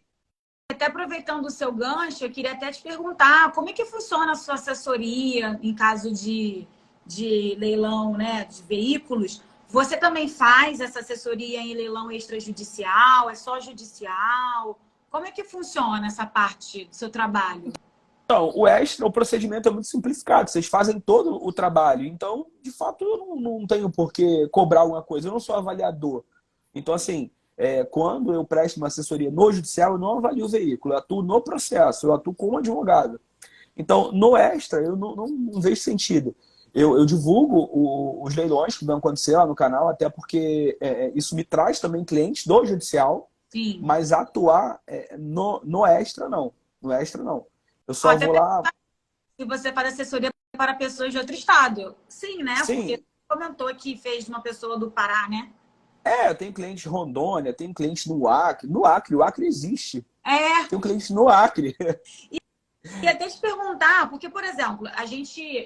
Speaker 1: até aproveitando o seu gancho, eu queria até te perguntar como é que funciona a sua assessoria em caso de leilão, né, de veículos. Você também faz essa assessoria em leilão extrajudicial? É só judicial? Como é que funciona essa parte do seu trabalho?
Speaker 2: Então, o procedimento é muito simplificado. Vocês fazem todo o trabalho. Então, de fato, eu não tenho por que cobrar alguma coisa. Eu não sou avaliador. Então, assim, quando eu presto uma assessoria no judicial, eu não avalio o veículo. Eu atuo no processo, eu atuo como advogado. Então, no extra, eu não vejo sentido. Eu divulgo os leilões que vão acontecer lá no canal, até porque isso me traz também clientes do judicial,
Speaker 1: Sim.
Speaker 2: mas atuar no extra, não. No extra, não. Eu só
Speaker 1: Até
Speaker 2: vou lá...
Speaker 1: se você faz assessoria para pessoas de outro estado. Sim, né?
Speaker 2: Sim,
Speaker 1: Porque você comentou que fez uma pessoa do Pará, né?
Speaker 2: eu tenho cliente de Rondônia, tenho cliente no Acre. No Acre, o Acre existe.
Speaker 1: É.
Speaker 2: Tenho cliente no Acre.
Speaker 1: E até te perguntar, porque, por exemplo,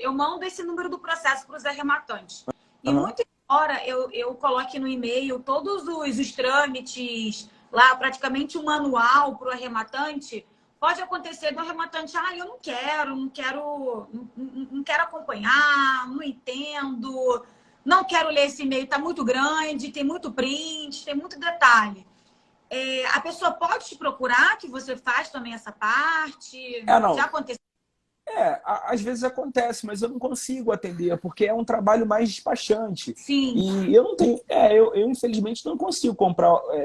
Speaker 1: eu mando esse número do processo para os arrematantes. E
Speaker 2: Uhum.
Speaker 1: muito embora eu coloque no e-mail todos os trâmites, lá praticamente um manual para o arrematante, pode acontecer do arrematante, eu não quero acompanhar, não entendo, não quero ler esse e-mail, está muito grande, tem muito print, tem muito detalhe. A pessoa pode te procurar, que você faz também essa parte?
Speaker 2: Não.
Speaker 1: Já aconteceu?
Speaker 2: Às vezes acontece, mas eu não consigo atender, porque é um trabalho mais despachante.
Speaker 1: Sim.
Speaker 2: E eu não tenho. Eu infelizmente não consigo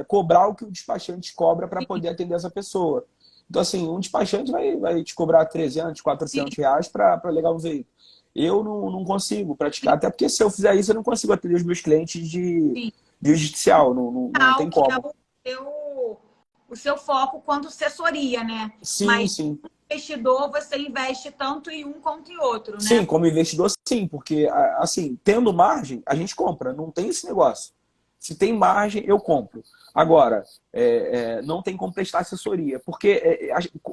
Speaker 2: cobrar o que o despachante cobra para poder atender essa pessoa. Então, assim, um despachante vai te cobrar 300, 400 reais para legar um veículo. Eu não consigo praticar, até porque se eu fizer isso, eu não consigo atender os meus clientes de judicial, não tem como.
Speaker 1: Que é o seu foco quanto assessoria, né?
Speaker 2: Sim,
Speaker 1: mas
Speaker 2: sim.
Speaker 1: Investidor, você investe tanto em um quanto em outro, né?
Speaker 2: Sim, como investidor, sim, porque, assim, tendo margem, a gente compra, não tem esse negócio. Se tem margem, eu compro. Agora, não tem como prestar assessoria, porque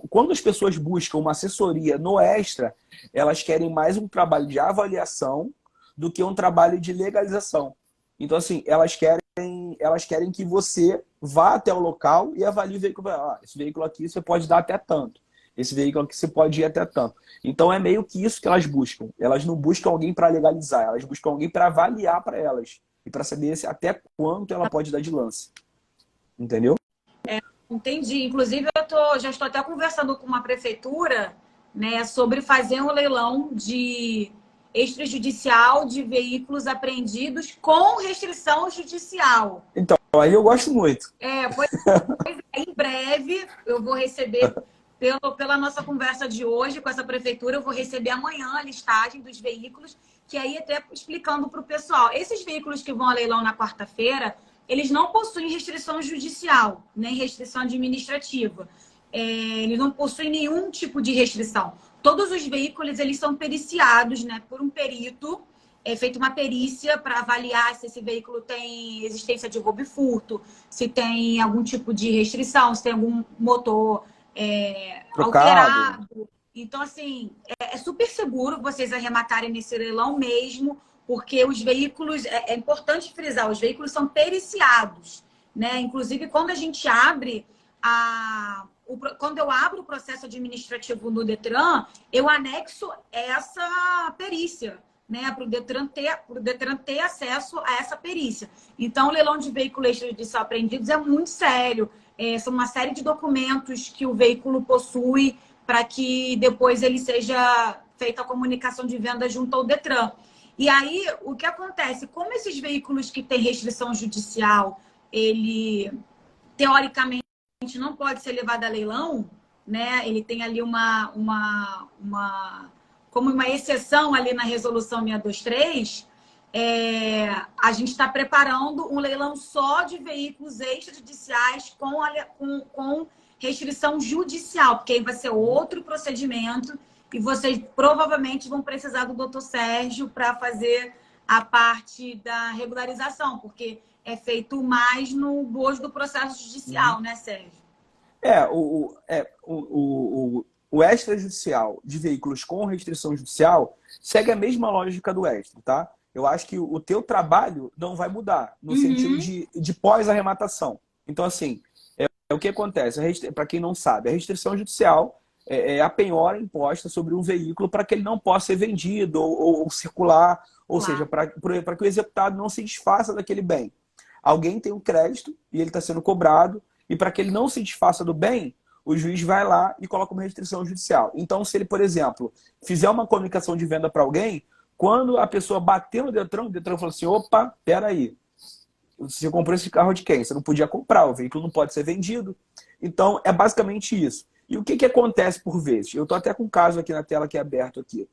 Speaker 2: quando as pessoas buscam uma assessoria no extra, elas querem mais um trabalho de avaliação do que um trabalho de legalização. Então, assim, elas querem que você vá até o local e avalie o veículo. Esse veículo aqui você pode dar até tanto. Esse veículo aqui você pode ir até tanto. Então é meio que isso que elas buscam. Elas não buscam alguém para legalizar, elas buscam alguém para avaliar para elas. E para saber até quanto ela pode dar de lance. Entendeu?
Speaker 1: Entendi. Inclusive, já estou até conversando com uma prefeitura, né, sobre fazer um leilão de extrajudicial de veículos apreendidos com restrição judicial.
Speaker 2: Então, aí eu gosto muito.
Speaker 1: Pois em breve eu vou receber, pela nossa conversa de hoje com essa prefeitura, eu vou receber amanhã a listagem dos veículos, que aí até explicando para o pessoal. Esses veículos que vão a leilão na quarta-feira, eles não possuem restrição judicial, nem restrição administrativa. Eles não possuem nenhum tipo de restrição. Todos os veículos, eles são periciados, né, por um perito. É feita uma perícia para avaliar se esse veículo tem existência de roubo e furto, se tem algum tipo de restrição, se tem algum motor alterado. Então, assim, é super seguro vocês arrematarem nesse leilão mesmo, porque os veículos, é importante frisar, os veículos são periciados, né? Inclusive, quando a gente abre quando eu abro o processo administrativo no Detran, eu anexo essa perícia, né, para o Detran ter acesso a essa perícia. Então, o leilão de veículos extrajudicial apreendidos é muito sério. São uma série de documentos que o veículo possui para que depois ele seja feita a comunicação de venda junto ao Detran. E aí, o que acontece? Como esses veículos que têm restrição judicial, ele, teoricamente, não pode ser levado a leilão, né? Ele tem ali como uma exceção ali na resolução 623, a gente está preparando um leilão só de veículos extrajudiciais com restrição judicial, porque aí vai ser outro procedimento e vocês provavelmente vão precisar do doutor Sérgio para fazer a parte da regularização, porque é feito mais no bojo do processo judicial, né, Sérgio?
Speaker 2: O extrajudicial de veículos com restrição judicial segue a mesma lógica do extra, tá? Eu acho que o teu trabalho não vai mudar, no sentido de pós-arrematação. Então, assim, o que acontece? Para quem não sabe, a restrição judicial é a penhora imposta sobre um veículo para que ele não possa ser vendido ou circular, ou seja, para que o executado não se desfaça daquele bem. Alguém tem um crédito e ele está sendo cobrado, e para que ele não se desfaça do bem, o juiz vai lá e coloca uma restrição judicial. Então, se ele, por exemplo, fizer uma comunicação de venda para alguém, quando a pessoa bater no Detran, o Detran fala assim, opa, peraí, você comprou esse carro de quem? Você não podia comprar, o veículo não pode ser vendido. Então, é basicamente isso. E o que acontece por vezes? Eu estou até com um caso aqui na tela que é aberto aqui.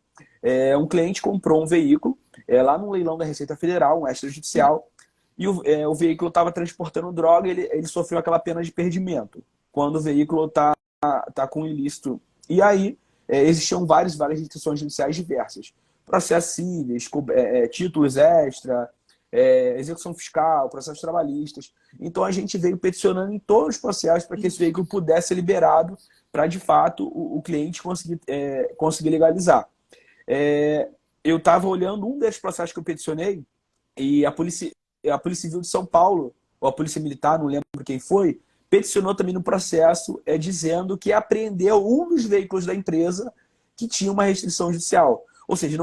Speaker 2: Um cliente comprou um veículo lá no leilão da Receita Federal, um extrajudicial, e o veículo estava transportando droga, ele sofreu aquela pena de perdimento, quando o veículo está com ilícito. E aí, existiam várias restrições judiciais diversas. Processos cíveis, títulos extra, execução fiscal, processos trabalhistas. Então, a gente veio peticionando em todos os processos para que esse veículo pudesse ser liberado para, de fato, o cliente conseguir legalizar. Eu estava olhando um desses processos que eu peticionei e a Polícia Civil de São Paulo, ou a Polícia Militar, não lembro quem foi, peticionou também no processo dizendo que apreendeu um dos veículos da empresa que tinha uma restrição judicial. Ou seja,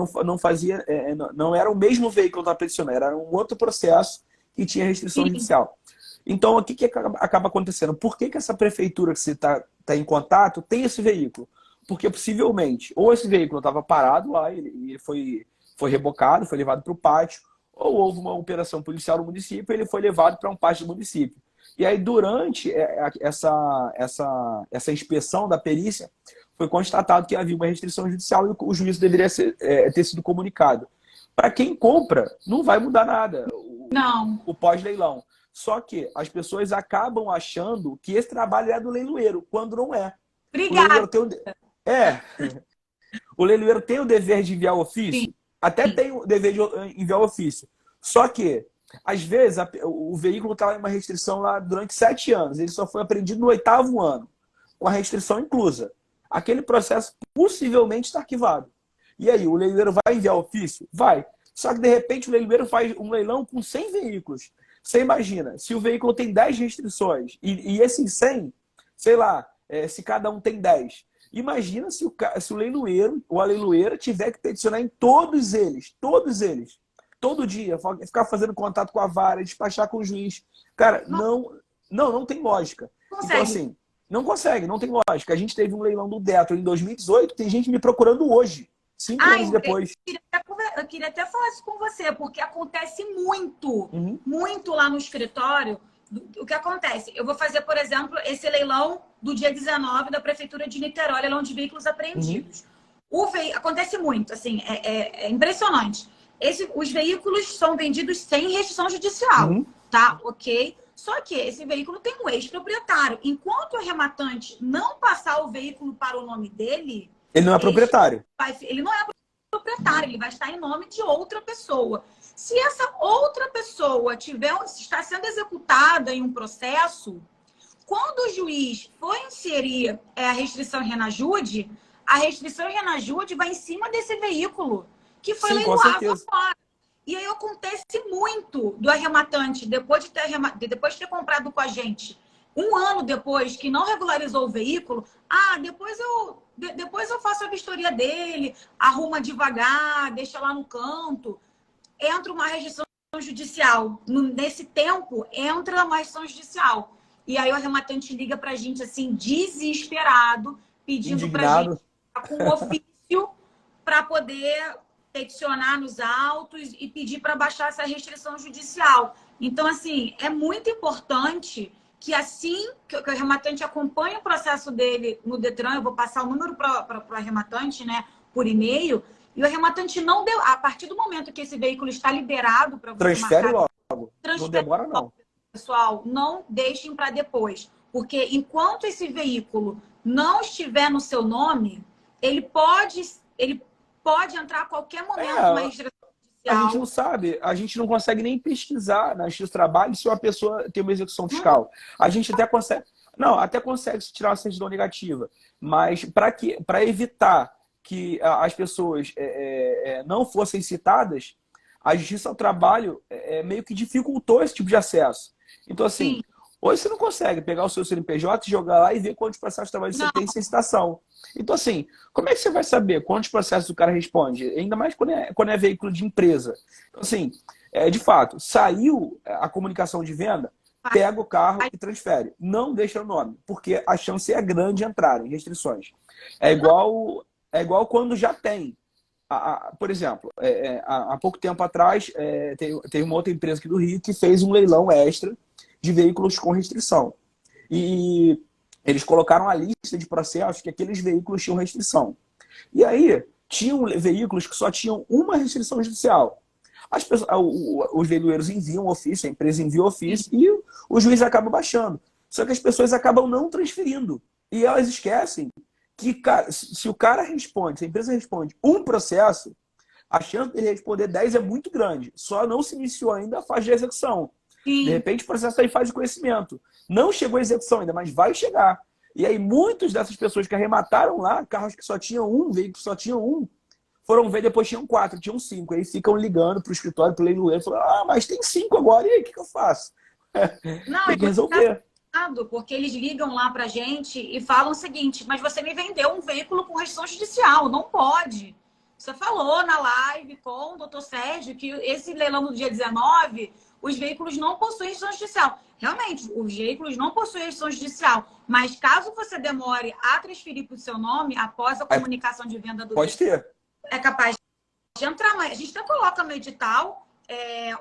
Speaker 2: não era o mesmo veículo que estava peticionando, era um outro processo que tinha restrição judicial. Então, o que acaba acontecendo? Por que essa prefeitura que você está em contato tem esse veículo? Porque possivelmente, ou esse veículo estava parado lá, ele foi rebocado, foi levado para o pátio, ou houve uma operação policial no município e ele foi levado para um pátio do município. E aí, durante essa inspeção da perícia, foi constatado que havia uma restrição judicial e o juízo deveria ter sido comunicado. Para quem compra, não vai mudar nada o pós-leilão. Só que as pessoas acabam achando que esse trabalho é do leiloeiro, quando não é.
Speaker 1: Obrigada.
Speaker 2: O leiloeiro tem o dever de enviar o ofício?
Speaker 1: Sim.
Speaker 2: Até tem o dever de enviar o ofício. Só que, às vezes, o veículo estava em uma restrição lá durante 7 anos. Ele só foi apreendido no 8º ano, com a restrição inclusa. Aquele processo possivelmente está arquivado. E aí, o leiloeiro vai enviar o ofício? Vai. Só que, de repente, o leiloeiro faz um leilão com 100 veículos. Você imagina, se o veículo tem 10 restrições e esses 100, sei lá, se cada um tem 10. Imagina se o leiloeiro ou a leiloeira tiver que peticionar em todos eles, todo dia, ficar fazendo contato com a vara, despachar com o juiz. Cara, não tem lógica. Então, assim, não consegue, não tem lógica. A gente teve um leilão do Detran em 2018, tem gente me procurando hoje, 5 anos depois.
Speaker 1: Eu queria até falar isso com você, porque acontece muito lá no escritório. O que acontece? Eu vou fazer, por exemplo, esse leilão do dia 19 da Prefeitura de Niterói, leilão de veículos apreendidos. Acontece muito, assim, é impressionante. Os veículos são vendidos sem restrição judicial, tá? Ok? Só que esse veículo tem um ex-proprietário. Enquanto o arrematante não passar o veículo para o nome dele...
Speaker 2: Ele não é proprietário.
Speaker 1: Ele não é proprietário, ele vai estar em nome de outra pessoa. Se essa outra pessoa está sendo executada em um processo, quando o juiz for inserir a restrição Renajude, a restrição Renajude vai em cima desse veículo que foi leiloado fora. E aí acontece muito do arrematante, depois de ter comprado com a gente, 1 ano depois que não regularizou o veículo, depois eu faço a vistoria dele, arruma devagar, deixa lá no canto. Entra uma restrição judicial. Nesse tempo, entra uma restrição judicial. E aí o arrematante liga pra gente, assim, desesperado, pedindo pra gente com ofício para poder peticionar nos autos e pedir para baixar essa restrição judicial. Então, assim, é muito importante que assim que o arrematante acompanhe o processo dele no Detran, eu vou passar o número para o arrematante, né, por e-mail, e o arrematante não deu. A partir do momento que esse veículo está liberado para você
Speaker 2: transfere
Speaker 1: marcar,
Speaker 2: logo. Não demora, não.
Speaker 1: Pessoal, não deixem para depois. Porque enquanto esse veículo não estiver no seu nome, ele pode entrar a qualquer momento numa restrição
Speaker 2: a gente
Speaker 1: judicial.
Speaker 2: não sabe, a gente não consegue nem pesquisar na Justiça do Trabalho se uma pessoa tem uma execução fiscal. A gente até consegue, não, até consegue se tirar uma certidão negativa, mas para evitar que as pessoas não fossem citadas, a Justiça do Trabalho meio que dificultou esse tipo de acesso. Então, assim,
Speaker 1: Sim.
Speaker 2: hoje você não consegue pegar o seu CNPJ, jogar lá e ver quantos processos de trabalho você tem sem citação. Então, assim, como é que você vai saber quantos processos o cara responde? Ainda mais quando é veículo de empresa. Então, assim, de fato, saiu a comunicação de venda, pega o carro e transfere. Não deixa o nome, porque a chance é grande de entrar em restrições. É igual quando já tem. Por exemplo, há pouco tempo atrás, teve uma outra empresa aqui do Rio que fez um leilão extra de veículos com restrição. E eles colocaram a lista de processos que aqueles veículos tinham restrição. E aí, tinham veículos que só tinham uma restrição judicial. Os leiloeiros enviam ofício, a empresa envia ofício e o juiz acaba baixando. Só que as pessoas acabam não transferindo. E elas esquecem que, se o cara responde, se a empresa responde um processo, a chance de ele responder 10 é muito grande. Só não se iniciou ainda a fase de execução.
Speaker 1: Sim.
Speaker 2: De repente, o processo está em fase de conhecimento. Não chegou à execução ainda, mas vai chegar. E aí, muitas dessas pessoas que arremataram lá, carros que só tinham um, veículos que só tinham um, foram ver, depois tinham 4, tinham 5. Aí ficam ligando para o escritório, para o leiloeiro, falando, mas tem 5 agora, e aí, o que eu faço?
Speaker 1: Não,
Speaker 2: tem que resolver.
Speaker 1: Porque eles ligam lá pra gente e falam o seguinte, mas você me vendeu um veículo com restrição judicial, não pode. Você falou na live com o doutor Sérgio que esse leilão do dia 19, os veículos não possuem restrição judicial. Realmente, os veículos não possuem restrição judicial, mas caso você demore a transferir para o seu nome, após a comunicação de venda do
Speaker 2: Pode ter.
Speaker 1: É capaz de entrar, mas a gente até coloca no edital,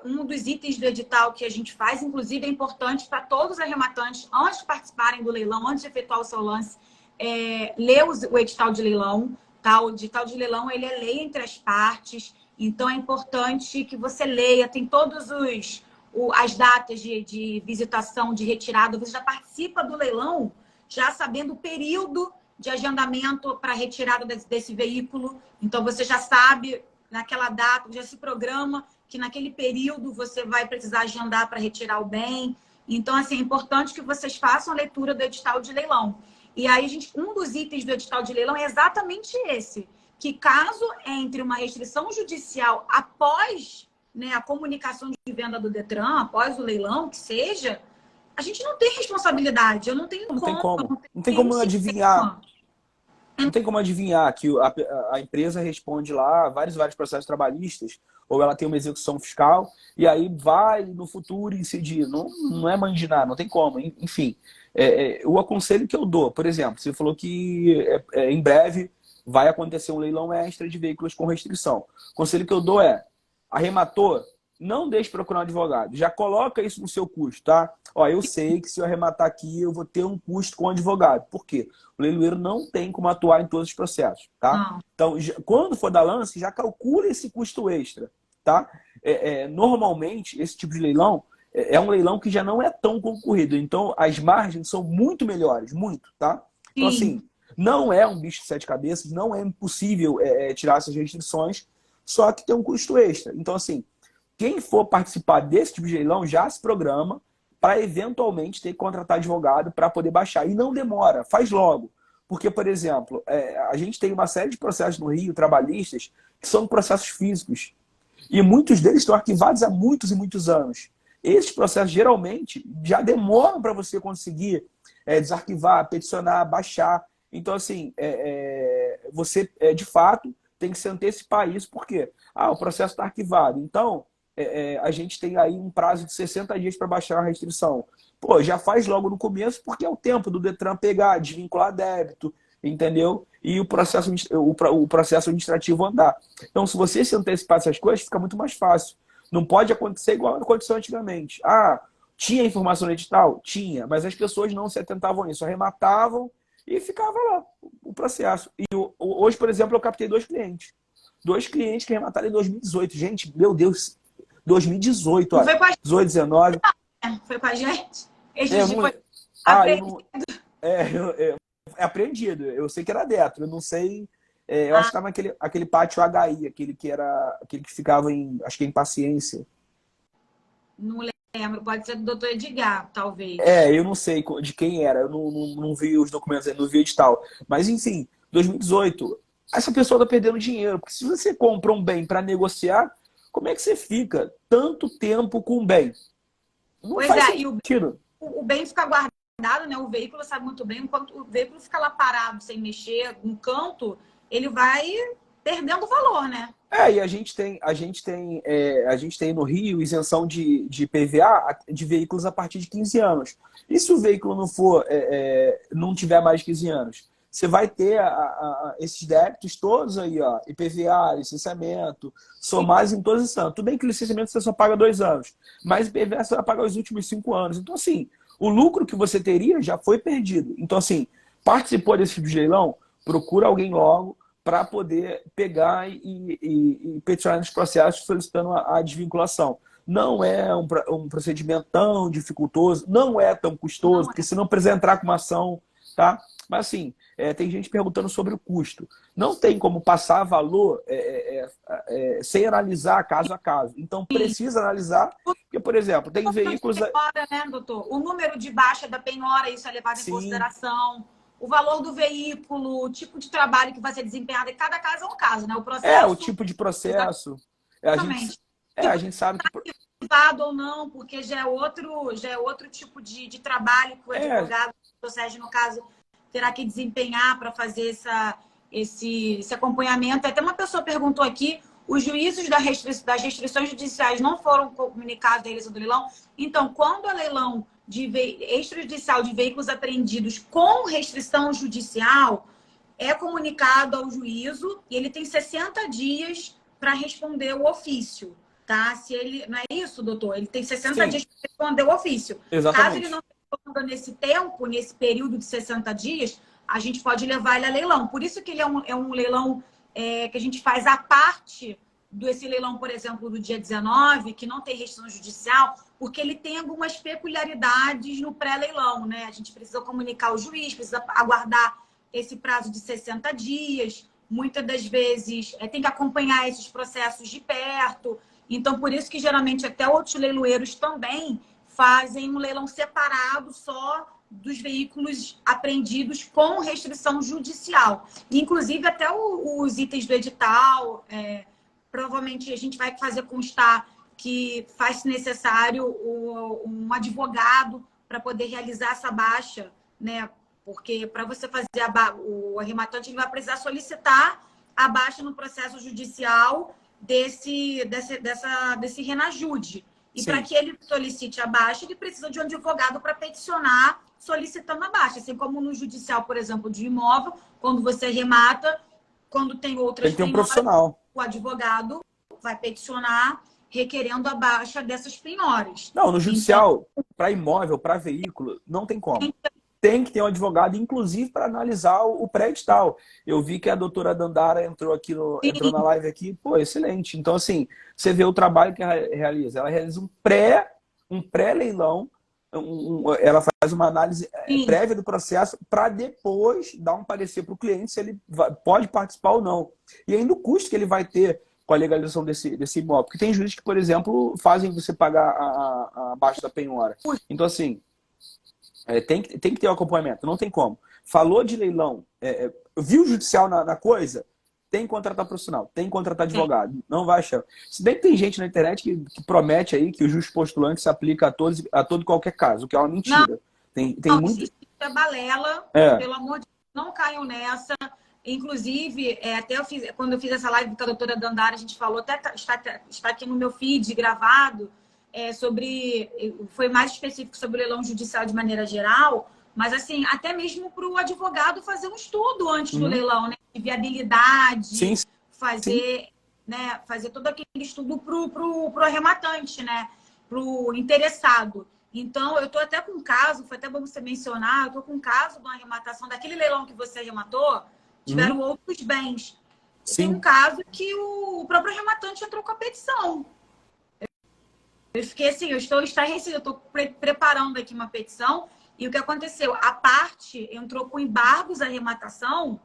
Speaker 1: um dos itens do edital que a gente faz, inclusive é importante para todos os arrematantes, antes de participarem do leilão, antes de efetuar o seu lance, ler o edital de leilão, tá? O edital de leilão, ele é lei entre as partes, então é importante que você leia, tem todos as datas de visitação, de retirada, você já participa do leilão, já sabendo o período de agendamento para retirada desse veículo, então você já sabe naquela data, já se programa que naquele período você vai precisar agendar para retirar o bem. Então, assim, é importante que vocês façam a leitura do edital de leilão. E aí, um dos itens do edital de leilão é exatamente esse, que caso entre uma restrição judicial após, né, a comunicação de venda do Detran, após o leilão, que seja, a gente não tem responsabilidade, eu não tenho como.
Speaker 2: Não tem como adivinhar. Não tem como adivinhar que a empresa responde lá vários processos trabalhistas, ou ela tem uma execução fiscal, e aí vai no futuro incidir. Não é mandinar, não tem como. Enfim, o aconselho que eu dou, por exemplo, você falou que em breve vai acontecer um leilão extra de veículos com restrição. O conselho que eu dou arrematou, não deixe procurar um advogado. Já coloca isso no seu custo, tá? Eu sei que se eu arrematar aqui, eu vou ter um custo com o advogado. Por quê? O leiloeiro não tem como atuar em todos os processos, tá? Então, quando for dar lance, já calcula esse custo extra, tá? Normalmente, esse tipo de leilão é um leilão que já não é tão concorrido. Então, as margens são muito melhores, muito, tá? Então, assim, não é um bicho de 7 cabeças, não é impossível tirar essas restrições, só que tem um custo extra. Então, assim, quem for participar desse tipo de leilão já se programa para eventualmente ter que contratar advogado para poder baixar. E não demora, faz logo. Porque, por exemplo, a gente tem uma série de processos no Rio, trabalhistas, que são processos físicos. E muitos deles estão arquivados há muitos e muitos anos. Esses processos, geralmente, já demoram para você conseguir desarquivar, peticionar, baixar. Então, assim, você, de fato, tem que se antecipar a isso. Por quê? O processo está arquivado. Então, a gente tem aí um prazo de 60 dias para baixar a restrição. Pô, já faz logo no começo, porque é o tempo do Detran pegar, desvincular débito, entendeu? E o processo administrativo andar. Então, se você se antecipar essas coisas, fica muito mais fácil. Não pode acontecer igual aconteceu antigamente. Tinha informação no edital? Tinha, mas as pessoas não se atentavam a isso, arrematavam e ficava lá o processo. E hoje, por exemplo, eu captei 2 clientes. 2 clientes que arremataram em 2018. Gente, meu Deus, 2018, olha.
Speaker 1: Foi com a
Speaker 2: 18, 19.
Speaker 1: Foi com a gente?
Speaker 2: Eu não, é apreendido. Eu sei que era Detro. Eu não sei. Eu acho que estava aquele pátio HI, aquele que ficava acho que em Paciência.
Speaker 1: Não lembro, pode ser do doutor Edgar, talvez.
Speaker 2: Eu não sei de quem era. Eu não vi os documentos, não vi o edital. Mas, enfim, 2018, essa pessoa está perdendo dinheiro. Porque se você compra um bem para negociar, como é que você fica tanto tempo com o bem? Não
Speaker 1: Pois
Speaker 2: faz
Speaker 1: é, e
Speaker 2: sentido.
Speaker 1: o bem fica guardado, né? O veículo sabe muito bem, enquanto o veículo fica lá parado, sem mexer, no canto, ele vai perdendo valor, né?
Speaker 2: E a gente tem no Rio isenção de PVA de veículos a partir de 15 anos. E se o veículo não tiver mais de 15 anos? Você vai ter esses débitos todos aí, ó, IPVA, licenciamento, somados em todos esses anos. Tudo bem que o licenciamento você só paga 2 anos, mas IPVA você vai pagar os últimos 5 anos. Então, assim, o lucro que você teria já foi perdido. Então, assim, participou desse tipo de leilão, procura alguém logo, para poder pegar e peticionar nos processos solicitando a desvinculação. Não é um procedimento tão dificultoso, não é tão custoso, porque senão precisa entrar com uma ação, tá? Mas assim, tem gente perguntando sobre o custo. Não tem como passar valor sem analisar caso a caso. Então precisa analisar, porque, por exemplo, tem veículos...
Speaker 1: Penhora, né, doutor? O número de baixa da penhora, isso é levado em consideração. O valor do veículo, o tipo de trabalho que vai ser desempenhado, e cada caso é um caso, né? O processo.
Speaker 2: O tipo de processo.
Speaker 1: Exatamente.
Speaker 2: A gente sabe que...
Speaker 1: Privado ou não, porque já é outro tipo de trabalho que o advogado, o Sérgio, no caso, terá que desempenhar para fazer esse acompanhamento. Até uma pessoa perguntou aqui, os juízos das restrições judiciais não foram comunicados da realização do leilão. Então, quando a leilão extrajudicial de veículos apreendidos com restrição judicial é comunicado ao juízo e ele tem 60 dias para responder o ofício, tá? Se ele não é isso, doutor, ele tem 60 dias para responder o ofício.
Speaker 2: Exatamente.
Speaker 1: Caso ele não responda nesse tempo, nesse período de 60 dias, a gente pode levar ele a leilão. Por isso que ele é um leilão que a gente faz à parte desse leilão, por exemplo, do dia 19, que não tem restrição judicial, porque ele tem algumas peculiaridades no pré-leilão, né? A gente precisa comunicar ao juiz, precisa aguardar esse prazo de 60 dias. Muitas das vezes tem que acompanhar esses processos de perto. Então, por isso que geralmente até outros leiloeiros também fazem um leilão separado só dos veículos apreendidos com restrição judicial. Inclusive, até os itens do edital, provavelmente a gente vai fazer constar que faz necessário um advogado para poder realizar essa baixa, né? Porque para você fazer o arrematante, ele vai precisar solicitar a baixa no processo judicial desse renajude. E para que ele solicite a baixa, ele precisa de um advogado para peticionar solicitando a baixa. Assim como no judicial, por exemplo, de imóvel, quando você arremata, quando tem outras
Speaker 2: penhoras, um profissional.
Speaker 1: O advogado vai peticionar requerendo a baixa dessas penhoras.
Speaker 2: Não, no judicial, então, para imóvel, para veículo, não tem como. Tem que ter um advogado, inclusive, para analisar o pré-edital. Eu vi que a doutora Dandara entrou na live aqui. Pô, excelente. Então, assim, você vê o trabalho que ela realiza. Ela realiza um pré-leilão, ela faz uma análise prévia do processo para depois dar um parecer para o cliente se ele pode participar ou não. E ainda o custo que ele vai ter com a legalização desse imóvel. Porque tem juízes que, por exemplo, fazem você pagar a baixa da penhora. Então, assim... tem que ter o acompanhamento, não tem como. Falou de leilão, viu o judicial na coisa, tem que contratar profissional, tem que contratar advogado, não vai achar. Se bem que tem gente na internet que promete aí que o juiz postulante se aplica a todo e qualquer caso, o que é uma mentira. Tem muito...
Speaker 1: Isso é balela, pelo amor de Deus, não caiam nessa. Inclusive, quando eu fiz essa live com a doutora Dandara, a gente falou, até está aqui no meu feed gravado, foi mais específico sobre o leilão judicial de maneira geral, mas assim, até mesmo para o advogado fazer um estudo antes do leilão, né? De viabilidade, fazer todo aquele estudo pro arrematante, né? Pro interessado. Então, eu estou até com um caso, foi até bom você mencionar, eu estou com um caso de uma arrematação, daquele leilão que você arrematou, tiveram outros bens. Tem um caso que o próprio arrematante entrou com a petição. Eu fiquei assim, eu estou estarrecida, eu estou preparando aqui uma petição E o que aconteceu? A parte entrou com embargos à arrematação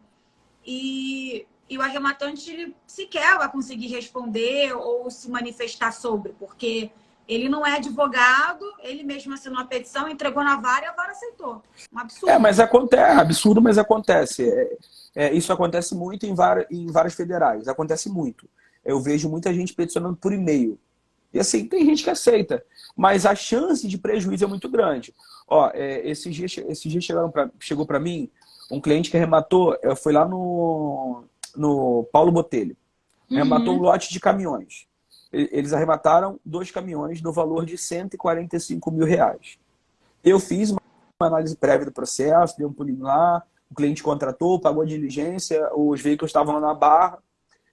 Speaker 1: e o arrematante ele sequer vai conseguir responder ou se manifestar sobre, porque ele não é advogado, ele mesmo assinou a petição, entregou na vara e a vara aceitou. Um absurdo.
Speaker 2: Mas acontece, é absurdo, mas acontece. Isso acontece muito em várias federais, acontece muito. Eu vejo muita gente peticionando por e-mail. E assim, tem gente que aceita, mas a chance de prejuízo é muito grande. Ó, esses dias chegou para mim um cliente que arrematou, foi lá no Paulo Botelho. Arrematou um lote de caminhões. Eles arremataram 2 caminhões no valor de R$145 mil. Eu fiz uma análise prévia do processo, dei um pulinho lá, o cliente contratou, pagou a diligência, os veículos estavam lá na barra.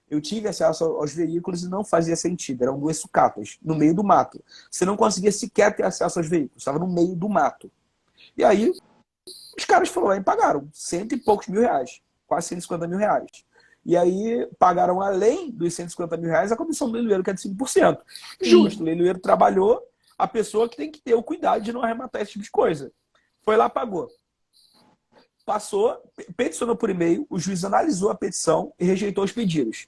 Speaker 2: Eu tive acesso aos veículos e não fazia sentido. Eram 2 sucatas, no meio do mato. Você não conseguia sequer ter acesso aos veículos, estava no meio do mato. E aí, os caras foram lá e pagaram R$100 e poucos mil, quase R$150 mil. E aí, pagaram além dos R$150 mil a comissão do leiloeiro, que é de 5%. Justo, o leiloeiro trabalhou, a pessoa que tem que ter o cuidado de não arrematar esse tipo de coisa. Foi lá, pagou. Passou, peticionou por e-mail, o juiz analisou a petição e rejeitou os pedidos.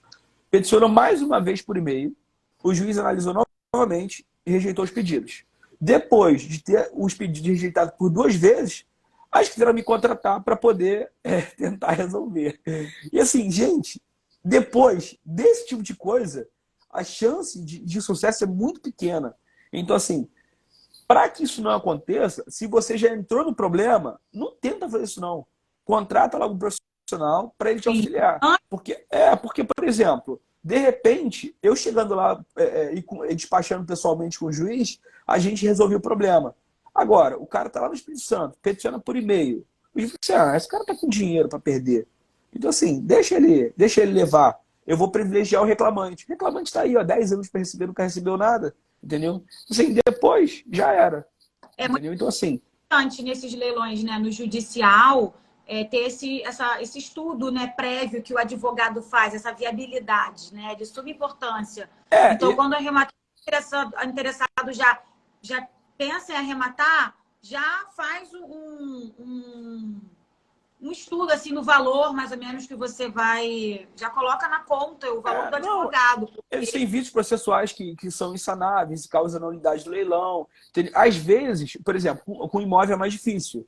Speaker 2: Peticionou mais uma vez por e-mail, o juiz analisou novamente e rejeitou os pedidos. Depois de ter os pedidos rejeitados por 2 vezes, as que quiseram me contratar para poder tentar resolver. E assim, gente, depois desse tipo de coisa, a chance de sucesso é muito pequena. Então, assim, para que isso não aconteça, se você já entrou no problema, não tenta fazer isso não. Contrata logo um profissional para ele te auxiliar. Porque, por exemplo, de repente, eu chegando lá e despachando pessoalmente com o juiz, a gente resolveu o problema. Agora, o cara está lá no Espírito Santo, peticiona por e-mail. O juiz fala assim, esse cara está com dinheiro para perder. Então, assim, deixa ele levar. Eu vou privilegiar o reclamante. O reclamante está aí, 10 anos para receber, nunca recebeu nada. Entendeu? Assim, depois já era. Entendeu? Então, assim.
Speaker 1: É muito importante nesses leilões, né, no judicial, ter esse estudo, né, prévio que o advogado faz, essa viabilidade, né, de suma importância. Então, quando o interessado já pensa em arrematar, já faz um estudo assim no valor, mais ou menos, que você vai... Já coloca na conta o valor do advogado.
Speaker 2: Eles têm vícios processuais que são insanáveis, causam na unidade do leilão. Às vezes, por exemplo, com imóvel é mais difícil,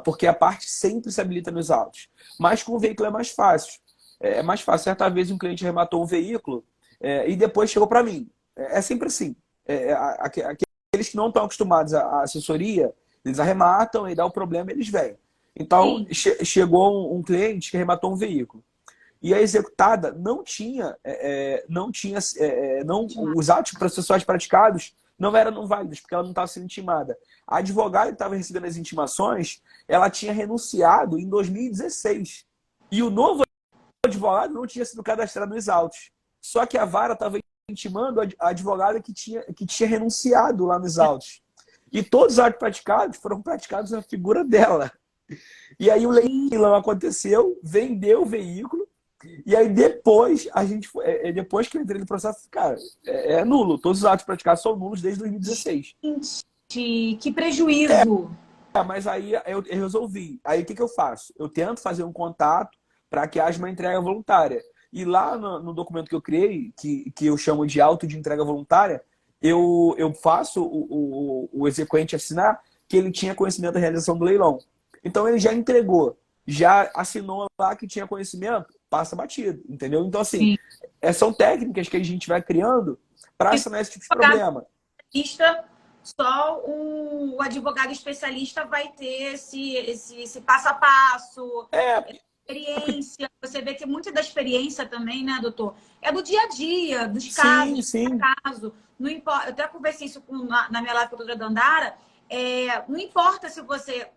Speaker 2: porque a parte sempre se habilita nos autos. Mas com o veículo é mais fácil. É mais fácil. Certa vez um cliente arrematou um veículo e depois chegou para mim. É sempre assim. Aqueles que não estão acostumados à assessoria, eles arrematam e dá o problema, eles vêm. Então, chegou um cliente que arrematou um veículo. E a executada os atos processuais praticados não eram válidos, porque ela não estava sendo intimada. A advogada que estava recebendo as intimações, ela tinha renunciado em 2016. E o novo advogado não tinha sido cadastrado nos autos. Só que a vara estava intimando a advogada que tinha renunciado lá nos autos. E todos os atos praticados foram praticados na figura dela. E aí o leilão aconteceu, vendeu o veículo, e aí depois depois que eu entrei no processo, cara, é nulo. Todos os atos praticados são nulos desde 2016.
Speaker 1: Gente, que prejuízo!
Speaker 2: Mas aí eu resolvi. Aí o que eu faço? Eu tento fazer um contato para que haja uma entrega voluntária. E lá no documento que eu criei, que eu chamo de auto de entrega voluntária, eu faço o exequente assinar que ele tinha conhecimento da realização do leilão. Então ele já entregou, já assinou lá que tinha conhecimento, passa batido, entendeu? Então, assim, são técnicas que a gente vai criando para sanar esse tipo de problema.
Speaker 1: Só o advogado especialista vai ter esse passo a passo, experiência. Você vê que muita da experiência também, né, doutor? É do dia a dia, dos casos,
Speaker 2: sim.
Speaker 1: caso. Não importa, eu até conversei isso na minha live com a doutora Dandara. Não importa se você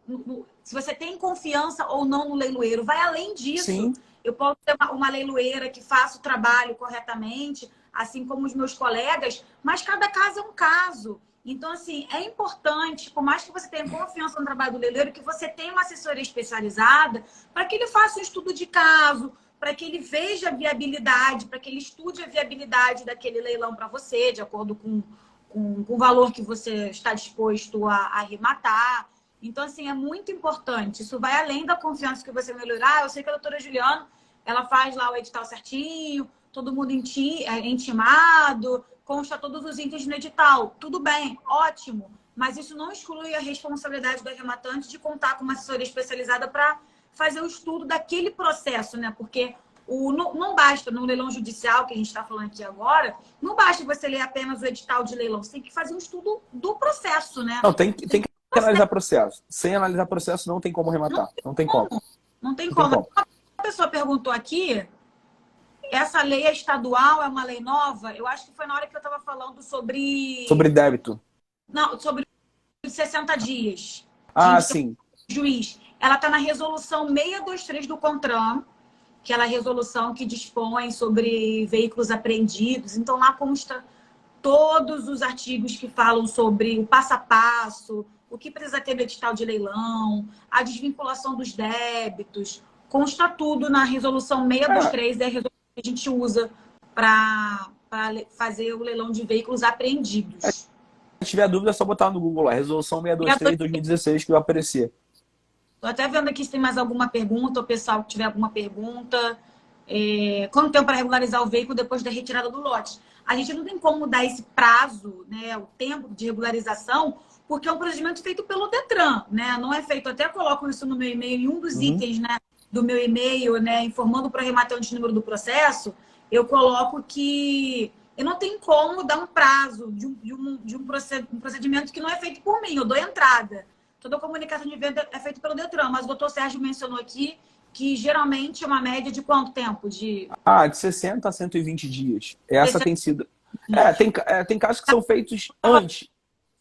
Speaker 1: tem confiança ou não no leiloeiro, vai além disso.
Speaker 2: Sim.
Speaker 1: Eu posso ter uma leiloeira que faça o trabalho corretamente, assim como os meus colegas, mas cada caso é um caso. Então, assim, é importante, por mais que você tenha confiança no trabalho do leiloeiro, que você tenha uma assessoria especializada para que ele faça um estudo de caso, para que ele veja a viabilidade, para que ele estude a viabilidade daquele leilão para você, de acordo com o valor que você está disposto a arrematar. Então, assim, é muito importante. Isso vai além da confiança que você melhorar. Eu sei que a doutora Juliana, ela faz lá o edital certinho, todo mundo intimado, consta todos os itens no edital. Tudo bem, ótimo. Mas isso não exclui a responsabilidade do arrematante de contar com uma assessoria especializada para fazer o estudo daquele processo, né? Porque não basta, no leilão judicial que a gente está falando aqui agora, não basta você ler apenas o edital de leilão. Você tem que fazer um estudo do processo, né?
Speaker 2: Não, tem que analisar processo. Sem analisar processo não tem como arrematar. Não tem como.
Speaker 1: Não tem
Speaker 2: Não tem
Speaker 1: como.
Speaker 2: como.
Speaker 1: Uma pessoa perguntou aqui, essa lei é estadual, é uma lei nova? Eu acho que foi na hora que eu estava falando sobre...
Speaker 2: Sobre débito.
Speaker 1: Não, sobre 60 dias.
Speaker 2: Ah, sim.
Speaker 1: Juiz. Ela está na resolução 623 do CONTRAN, que é a resolução que dispõe sobre veículos apreendidos. Então, lá consta todos os artigos que falam sobre o passo a passo, o que precisa ter no edital de leilão, a desvinculação dos débitos. Consta tudo na resolução 623, é a resolução que a gente usa para fazer o leilão de veículos apreendidos.
Speaker 2: Se tiver dúvida, é só botar no Google lá, resolução 623 de 2016, que vai aparecer.
Speaker 1: Estou até vendo aqui se tem mais alguma pergunta, o pessoal que tiver alguma pergunta. Quanto tempo para regularizar o veículo depois da retirada do lote? A gente não tem como dar esse prazo, né, o tempo de regularização, porque é um procedimento feito pelo Detran, né? Não é feito, até coloco isso no meu e-mail, em um dos itens, né, do meu e-mail, né, informando para o arrematante o número do processo, eu coloco que eu não tenho como dar um prazo de um procedimento que não é feito por mim, eu dou entrada. Toda a comunicação de venda é feita pelo Detran, mas o doutor Sérgio mencionou aqui que geralmente é uma média de quanto tempo? De
Speaker 2: 60 a 120 dias. Essa tem sido... tem casos que são feitos antes.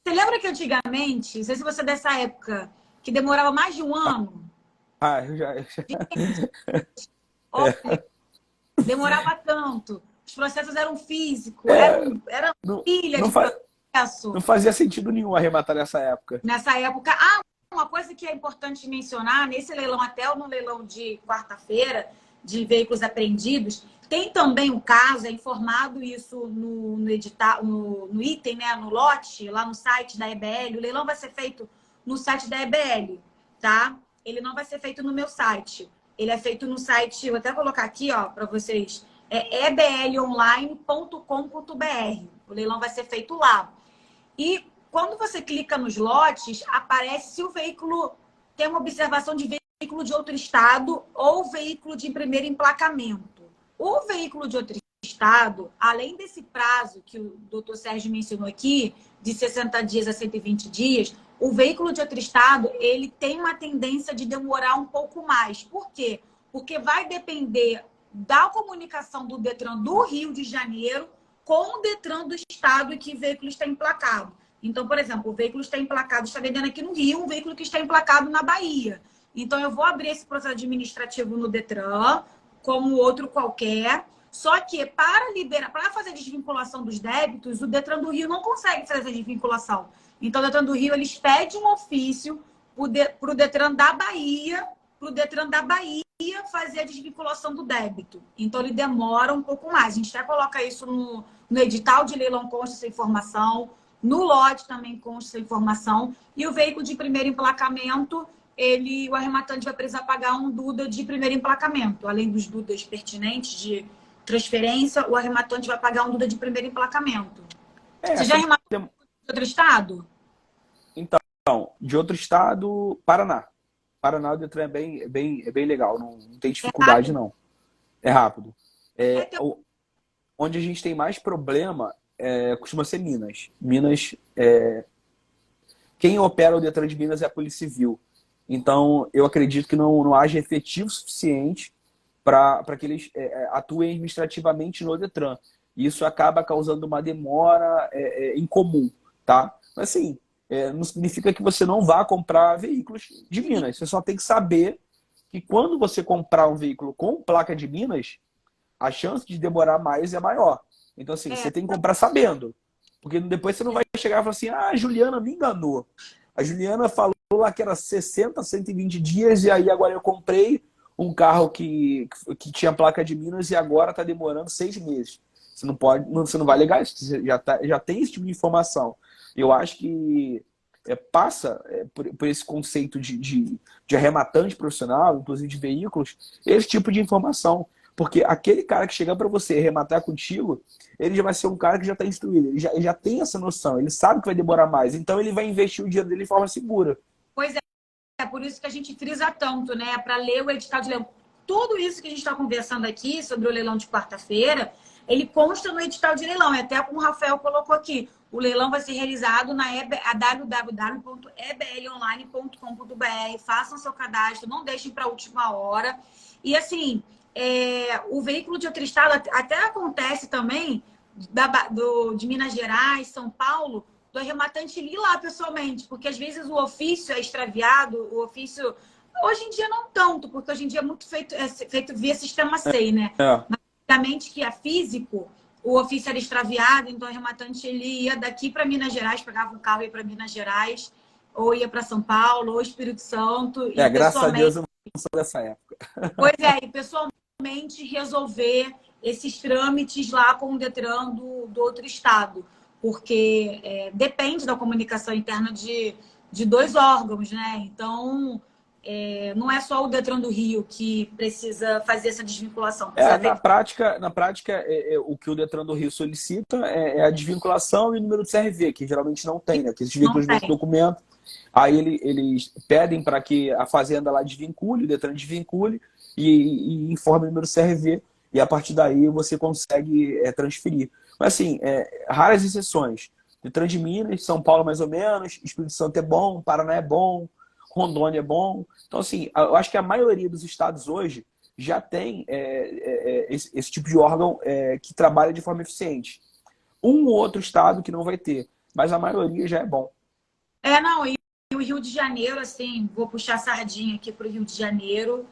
Speaker 1: Você lembra que antigamente, não sei se você é dessa época, que demorava mais de um ano?
Speaker 2: Eu já...
Speaker 1: Demorava tanto. Os processos eram físicos, eram pilha de processo.
Speaker 2: Não fazia sentido nenhum arrematar nessa época.
Speaker 1: Nessa época. Uma coisa que é importante mencionar, nesse leilão até ou no leilão de quarta-feira, de veículos apreendidos, tem também o caso, é informado isso no edital, no item, né, no lote, lá no site da EBL. O leilão vai ser feito no site da EBL, tá? Ele não vai ser feito no meu site. Ele é feito no site, vou até colocar aqui, ó, para vocês, é eblonline.com.br. O leilão vai ser feito lá. E quando você clica nos lotes, aparece se o veículo tem uma observação de veículo de outro estado ou veículo de primeiro emplacamento. O veículo de outro estado, além desse prazo que o doutor Sérgio mencionou aqui, de 60 dias a 120 dias, o veículo de outro estado, ele tem uma tendência de demorar um pouco mais. Por quê? Porque vai depender da comunicação do Detran do Rio de Janeiro com o Detran do estado em que o veículo está emplacado. Então, por exemplo, o veículo está emplacado, está vendendo aqui no Rio, um veículo que está emplacado na Bahia. Então, eu vou abrir esse processo administrativo no Detran, como outro qualquer. Só que para fazer a desvinculação dos débitos, o Detran do Rio não consegue fazer essa desvinculação. Então, o Detran do Rio, eles pedem um ofício para o Detran da Bahia, fazer a desvinculação do débito. Então, ele demora um pouco mais. A gente até coloca isso no edital de leilão, consta essa informação. No lote também consta essa informação. E o veículo de primeiro emplacamento, o arrematante vai precisar pagar um DUDA de primeiro emplacamento. Além dos DUDAs pertinentes de transferência, o arrematante vai pagar um DUDA de primeiro emplacamento. Você já arrematou de outro estado?
Speaker 2: Então, de outro estado, Paraná. Paraná, o Detran é bem legal, não tem dificuldade, não. É rápido. Onde a gente tem mais problema costuma ser Minas. Minas, quem opera o Detran de Minas é a Polícia Civil. Então, eu acredito que não haja efetivo suficiente para que eles atuem administrativamente no Detran. Isso acaba causando uma demora incomum, tá? Mas, assim, não significa que você não vá comprar veículos de Minas. Você só tem que saber que quando você comprar um veículo com placa de Minas, a chance de demorar mais é maior. Então, assim, você tem que comprar sabendo. Porque depois você não vai chegar e falar assim, a Juliana me enganou. A Juliana falou lá que era 60, 120 dias e aí agora eu comprei um carro que tinha placa de Minas e agora está demorando 6 meses. Você não vai ligar isso, você já tem esse tipo de informação. Eu acho que passa por esse conceito de arrematante profissional, inclusive de veículos, esse tipo de informação. Porque aquele cara que chegar para você arrematar contigo, ele já vai ser um cara que já está instruído, ele já tem essa noção, ele sabe que vai demorar mais, então ele vai investir o dinheiro dele de forma segura.
Speaker 1: Pois é por isso que a gente frisa tanto, né? Para ler o edital de leilão. Tudo isso que a gente está conversando aqui sobre o leilão de quarta-feira, ele consta no edital de leilão. Até como o Rafael colocou aqui. O leilão vai ser realizado na www.eblonline.com.br. Façam seu cadastro, não deixem para a última hora. E assim, o veículo de outro estado até acontece também de Minas Gerais, São Paulo, do arrematante ir lá pessoalmente, porque às vezes o ofício é extraviado, o ofício... Hoje em dia não tanto, porque hoje em dia é muito feito via sistema SEI, né? Mas antigamente que é físico, o ofício era extraviado, então o arrematante ele ia daqui para Minas Gerais, pegava um carro e ia para Minas Gerais, ou ia para São Paulo, ou Espírito Santo. E
Speaker 2: graças a Deus eu não sou dessa época.
Speaker 1: Pois e pessoalmente resolver esses trâmites lá com o Detran do outro estado. Porque depende da comunicação interna de dois órgãos, né? Então, não é só o Detran do Rio que precisa fazer essa desvinculação.
Speaker 2: Na prática o que o Detran do Rio solicita é a desvinculação e o número do CRV, que geralmente não tem, né? Que esses vínculos nesse documento. Aí eles pedem para que a fazenda lá desvincule, o Detran desvincule e informe o número do CRV. E a partir daí você consegue transferir. Mas assim, raras exceções. Detran de Minas, São Paulo mais ou menos, Espírito Santo é bom, Paraná é bom, Rondônia é bom. Então assim, eu acho que a maioria dos estados hoje já tem esse tipo de órgão que trabalha de forma eficiente. Um ou outro estado que não vai ter, mas a maioria já é bom.
Speaker 1: Não, e o Rio de Janeiro, assim, vou puxar a sardinha aqui para o Rio de Janeiro.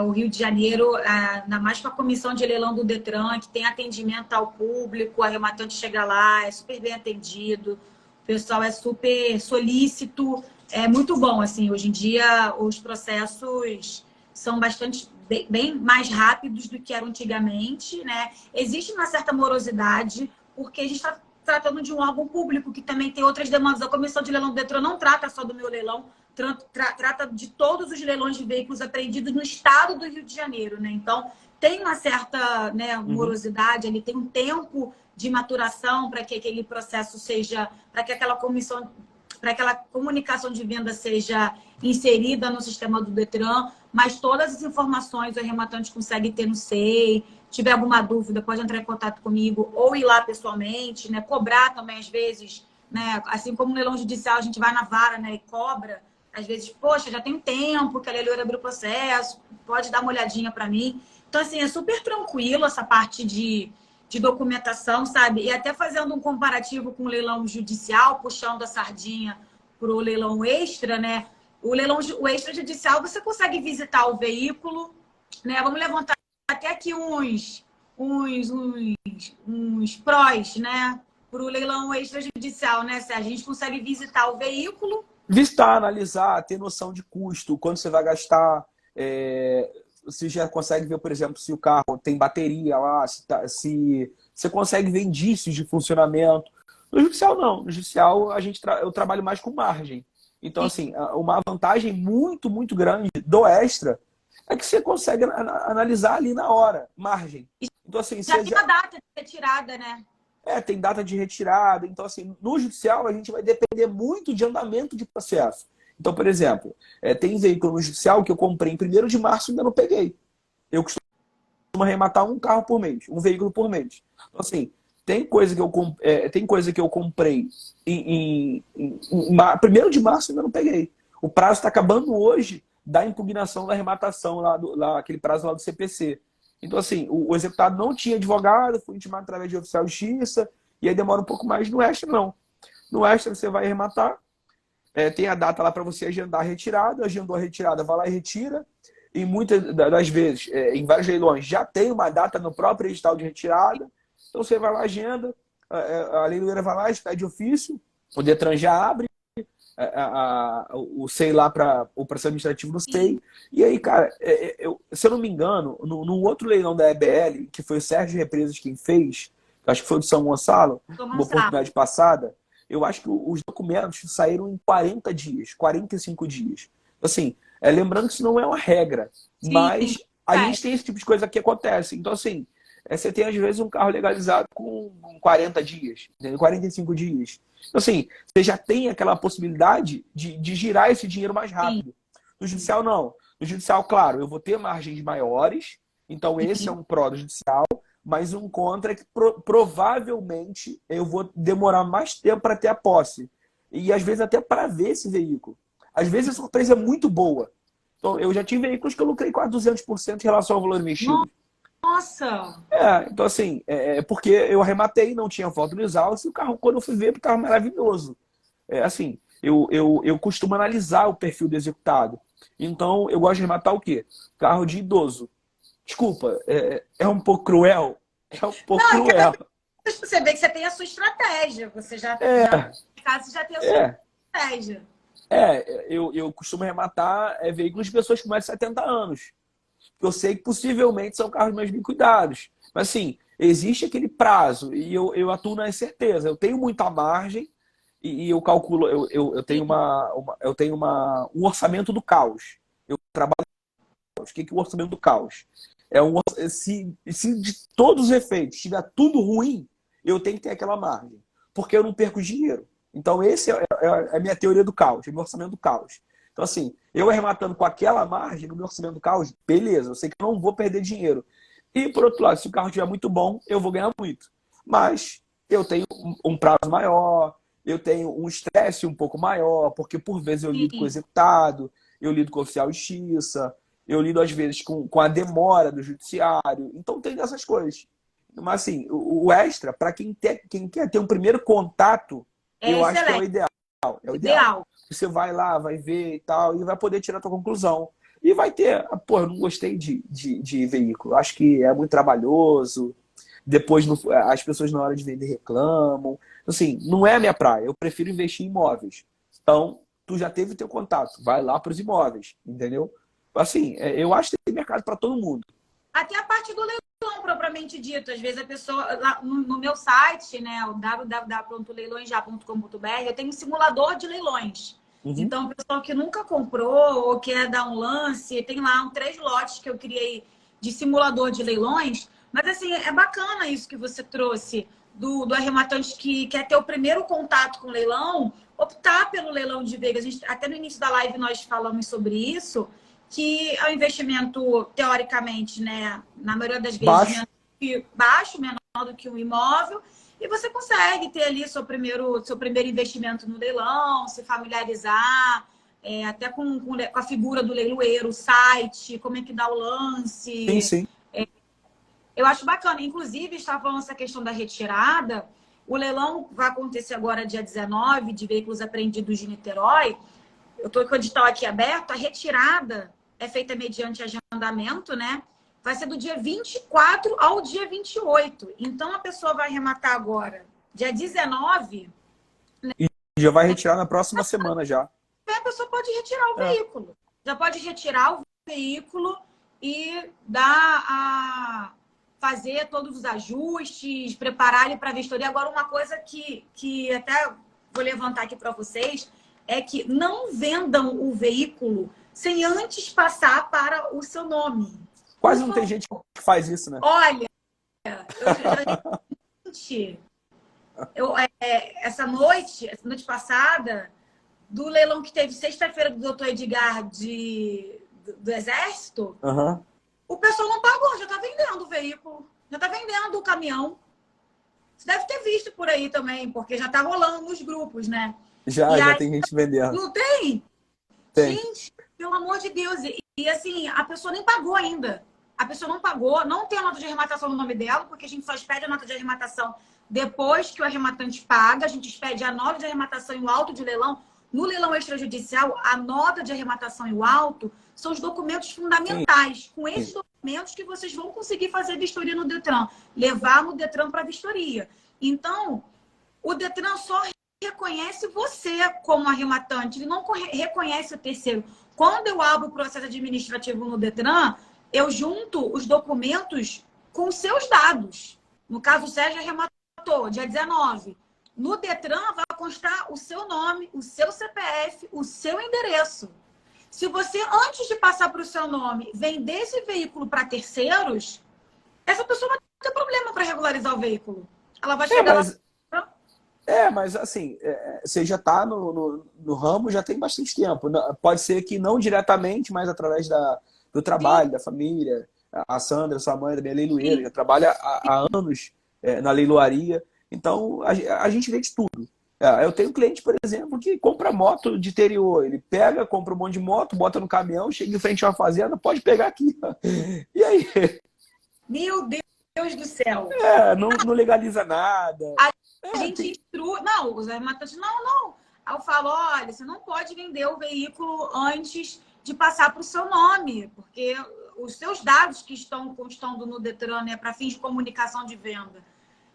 Speaker 1: O Rio de Janeiro, ainda mais com a comissão de leilão do Detran, que tem atendimento ao público, o arrematante chega lá, é super bem atendido, o pessoal é super solícito, é muito bom, assim, hoje em dia os processos são bem mais rápidos do que eram antigamente, né? Existe uma certa morosidade, porque a gente está tratando de um órgão público que também tem outras demandas. A comissão de leilão do Detran não trata só do meu leilão, trata de todos os leilões de veículos apreendidos no estado do Rio de Janeiro, né? Então, tem uma certa morosidade, ele tem um tempo de maturação para que aquele processo seja, para que aquela comunicação de venda seja inserida no sistema do Detran, mas todas as informações o arrematante consegue ter no SEI. Tiver alguma dúvida, pode entrar em contato comigo ou ir lá pessoalmente, né? Cobrar também, às vezes, né? Assim como no leilão judicial, a gente vai na vara, né? E cobra. Às vezes, poxa, já tem um tempo que a leiloeira abriu o processo, pode dar uma olhadinha para mim. Então, assim, é super tranquilo essa parte de documentação, sabe? E até fazendo um comparativo com o leilão judicial, puxando a sardinha para o leilão extra, né? O extrajudicial, você consegue visitar o veículo, né? Vamos levantar até aqui uns prós, né? Para o leilão extrajudicial, né, Sérgio? A gente consegue visitar o veículo.
Speaker 2: Visitar, analisar, ter noção de custo, quanto você vai gastar. Você já consegue ver, por exemplo, se o carro tem bateria lá, se você consegue ver indícios de funcionamento. No judicial, não. No judicial, eu trabalho mais com margem. Então, assim, uma vantagem muito, muito grande do extra é que você consegue analisar ali na hora, margem. Então, assim,
Speaker 1: já tem a data de retirada, né?
Speaker 2: Tem data de retirada. Então, assim, no judicial, a gente vai depender muito de andamento de processo. Então, por exemplo, tem veículo no judicial que eu comprei em 1º de março e ainda não peguei. Eu costumo arrematar um carro por mês, um veículo por mês. Então, assim, tem coisa que eu comprei em 1º de março e ainda não peguei. O prazo está acabando hoje da impugnação da arrematação, aquele prazo lá do CPC. Então, assim, o executado não tinha advogado, foi intimado através de oficial de justiça, e aí demora um pouco mais. No extra, não. No extra, você vai arrematar, tem a data lá para você agendar a retirada, agendou a retirada, vai lá e retira. E muitas das vezes, em vários leilões, já tem uma data no próprio edital de retirada. Então, você vai lá, agenda, a leiloeira vai lá, expede ofício, o Detran já abre o SEI lá para o processo administrativo do SEI. E aí, cara, se eu não me engano, no outro leilão da EBL, que foi o Sérgio Represas quem fez, acho que foi o de São Gonçalo, uma oportunidade passada, eu acho que os documentos saíram em 40 dias, 45 dias. Assim, lembrando que isso não é uma regra,
Speaker 1: Sim,
Speaker 2: mas a gente tem esse tipo de coisa que acontece. Então, assim, você tem às vezes um carro legalizado com 40 dias, entendeu? 45 dias. Então, assim, você já tem aquela possibilidade de girar esse dinheiro mais
Speaker 1: sim,
Speaker 2: rápido. No judicial, não. No judicial, claro, eu vou ter margens maiores, então esse é
Speaker 1: sim.
Speaker 2: um pró do judicial, mas um contra é que provavelmente eu vou demorar mais tempo para ter a posse. E às vezes até para ver esse veículo. Às vezes a surpresa é muito boa. Então, eu já tive veículos que eu lucrei quase 200% em relação ao valor investido.
Speaker 1: Nossa!
Speaker 2: Então assim, porque eu arrematei, não tinha foto no exausto, e o carro, quando eu fui ver, estava maravilhoso. Assim, eu costumo analisar o perfil do executado. Então, eu gosto de arrematar o quê? Carro de idoso. Desculpa, é um pouco cruel? É um pouco
Speaker 1: Não, é que
Speaker 2: cruel.
Speaker 1: você vê que você tem a sua estratégia. Você já,
Speaker 2: É,
Speaker 1: no caso, você já tem a sua
Speaker 2: é.
Speaker 1: estratégia.
Speaker 2: Eu costumo arrematar veículos de pessoas com mais de 70 anos. Eu sei que possivelmente são carros mais bem cuidados. Mas assim, existe aquele prazo e eu atuo na incerteza. Eu tenho muita margem e eu calculo, eu tenho,
Speaker 1: Sim,
Speaker 2: eu tenho um orçamento do caos. Eu trabalho com o caos. O que é o orçamento do caos? Se de todos os efeitos estiver tudo ruim, eu tenho que ter aquela margem. Porque eu não perco dinheiro. Então, esse é a minha teoria do caos, é o meu orçamento do caos. Então, assim, eu arrematando com aquela margem no meu orçamento do caos, beleza, eu sei que eu não vou perder dinheiro. E, por outro lado, se o carro estiver muito bom, eu vou ganhar muito. Mas eu tenho um prazo maior, eu tenho um estresse um pouco maior, porque por vezes eu lido com o
Speaker 1: sim.
Speaker 2: executado, eu lido com o oficial de justiça, eu lido às vezes com a demora do judiciário. Então tem dessas coisas. Mas assim, o extra, para quem quer ter um primeiro contato,
Speaker 1: É
Speaker 2: eu acho que é o
Speaker 1: excelente.
Speaker 2: ideal. É o ideal.
Speaker 1: Ideal.
Speaker 2: Você vai lá, vai ver e tal, e vai poder tirar a tua conclusão. E vai ter, pô, eu não gostei de veículo. Acho que é muito trabalhoso. Depois as pessoas na hora de vender reclamam. Assim, não é a minha praia. Eu prefiro investir em imóveis. Então, tu já teve teu contato. Vai lá para os imóveis, entendeu? Assim, eu acho que tem mercado para todo mundo.
Speaker 1: Até a parte do leilão, propriamente dito. Às vezes a pessoa, lá no meu site, né, o www.leilõesja.com.br, eu tenho um simulador de leilões.
Speaker 2: Uhum.
Speaker 1: Então, o pessoal que nunca comprou ou quer dar um lance, tem lá 3 lotes que eu criei de simulador de leilões. Mas, assim, é bacana isso que você trouxe do arrematante que quer ter o primeiro contato com o leilão, optar pelo leilão de Vegas. Até no início da live nós falamos sobre isso, que é um investimento, teoricamente, né, na maioria das vezes,
Speaker 2: Baixo.
Speaker 1: baixo, menor do que um imóvel, e você consegue ter ali seu primeiro investimento no leilão, se familiarizar, até com a figura do leiloeiro, o site, como é que dá o
Speaker 2: Sim,
Speaker 1: lance.
Speaker 2: sim.
Speaker 1: Eu acho bacana. Inclusive, estava falando essa questão da retirada. O leilão vai acontecer agora, dia 19, de veículos apreendidos de Niterói. Eu estou com o edital aqui aberto. A retirada é feita mediante agendamento, né? Vai ser do dia 24 ao dia 28. Então, a pessoa vai arrematar agora, dia 19,
Speaker 2: E já vai retirar na próxima semana já.
Speaker 1: a pessoa pode retirar o
Speaker 2: É.
Speaker 1: veículo. Já pode retirar o veículo e fazer todos os ajustes, preparar ele para a vistoria. Agora, uma coisa que até vou levantar aqui para vocês é que não vendam o veículo sem antes passar para o seu nome.
Speaker 2: Quase não tem gente que faz isso, né?
Speaker 1: Olha, essa noite passada, do leilão que teve sexta-feira do doutor Edgar do Exército,
Speaker 2: Uhum.
Speaker 1: o pessoal não pagou, já está vendendo o veículo, já está vendendo o caminhão. Você deve ter visto por aí também, porque já está rolando nos grupos, né? E
Speaker 2: Já
Speaker 1: aí,
Speaker 2: tem gente vendendo.
Speaker 1: não tem?
Speaker 2: Tem.
Speaker 1: Gente, pelo amor de Deus. E assim, a pessoa nem pagou ainda. A pessoa não pagou, não tem a nota de arrematação no nome dela, porque a gente só expede a nota de arrematação depois que o arrematante paga. A gente expede a nota de arrematação e o auto de leilão. No leilão extrajudicial, a nota de arrematação e o auto são os documentos fundamentais. Com esses documentos que vocês vão conseguir fazer vistoria no Detran. Levar no Detran para vistoria. Então, o Detran só reconhece você como arrematante, ele não reconhece o terceiro. Quando eu abro o processo administrativo no Detran, eu junto os documentos com os seus dados. No caso, o Sérgio arrematou, dia 19. no Detran vai constar o seu nome, o seu CPF, o seu endereço. Se você, antes de passar para o seu nome, vender esse veículo para terceiros, essa pessoa vai ter problema para regularizar o veículo. Ela vai chegar lá...
Speaker 2: Mas assim, você já está no ramo já tem bastante tempo. Pode ser que não diretamente, mas através do trabalho,
Speaker 1: Sim.
Speaker 2: da família. A Sandra, sua mãe, da minha leiloeira, já trabalha há anos na leiloaria. Então, a gente vê de tudo. Eu tenho um cliente, por exemplo, que compra moto de interior. Ele pega, compra um monte de moto, bota no caminhão, chega em frente a uma fazenda, pode pegar aqui. E aí?
Speaker 1: Meu Deus do céu!
Speaker 2: Não legaliza nada.
Speaker 1: A gente instrui... Não, os arrematantes, não. Aí eu falo, olha, você não pode vender o veículo antes de passar para o seu nome, porque os seus dados que estão constando no Detran é para fins de comunicação de venda.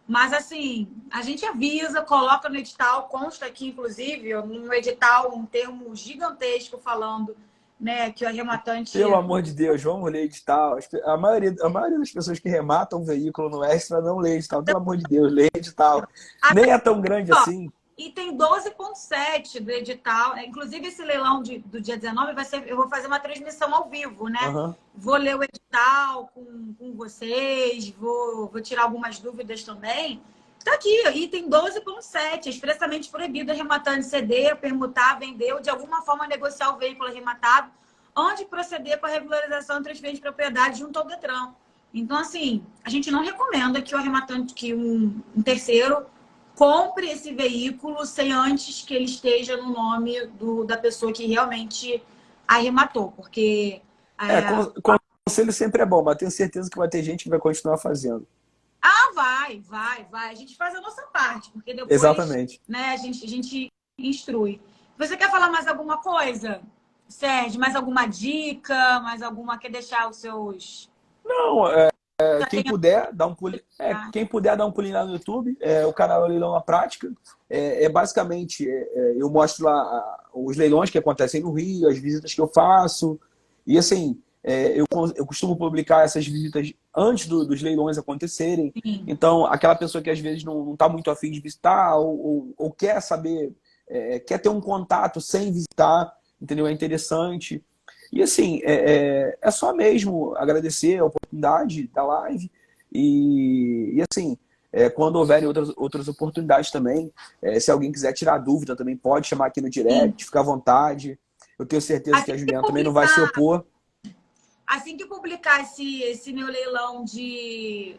Speaker 1: Mas, assim, a gente avisa, coloca no edital, consta aqui, inclusive, no edital, um termo gigantesco falando, né, que o arrematante...
Speaker 2: Pelo amor de Deus, vamos ler edital. A maioria das pessoas que rematam um veículo no Extra não lê edital. Pelo amor de Deus, lê edital. Nem é tão grande assim.
Speaker 1: E tem 12,7 do edital. Inclusive, esse leilão do dia 19 vai ser... Eu vou fazer uma transmissão ao vivo, né?
Speaker 2: Uhum.
Speaker 1: Vou ler o edital com vocês, vou tirar algumas dúvidas também. Está aqui, item 12,7. Expressamente proibido arrematante ceder, permutar, vender ou de alguma forma negociar o veículo arrematado, onde proceder com a regularização e transferência de propriedade junto ao Detran. Então, assim, a gente não recomenda que o arrematante, que um terceiro compre esse veículo sem antes que ele esteja no nome da pessoa que realmente arrematou, porque...
Speaker 2: Conselho sempre é bom, mas tenho certeza que vai ter gente que vai continuar fazendo.
Speaker 1: Vai. A gente faz a nossa parte, porque depois...
Speaker 2: Exatamente.
Speaker 1: Né, a gente instrui. Você quer falar mais alguma coisa, Sérgio? Mais alguma dica? Mais alguma? Quer deixar os seus...
Speaker 2: Não, quem puder dar um pulinho, quem puder dar um pulinho lá no YouTube, o canal Leilão na Prática. Basicamente, eu mostro lá os leilões que acontecem no Rio, as visitas que eu faço. E assim, eu costumo publicar essas visitas antes dos leilões acontecerem.
Speaker 1: Sim.
Speaker 2: Então, aquela pessoa que às vezes não está muito afim de visitar ou quer saber, quer ter um contato sem visitar, entendeu? É interessante. E assim, é só mesmo agradecer a oportunidade da live e assim, quando houverem outras oportunidades também, se alguém quiser tirar dúvida também pode chamar aqui no direct, fica à vontade. Eu tenho certeza que a Juliana também não vai se opor.
Speaker 1: Assim que publicar esse meu leilão de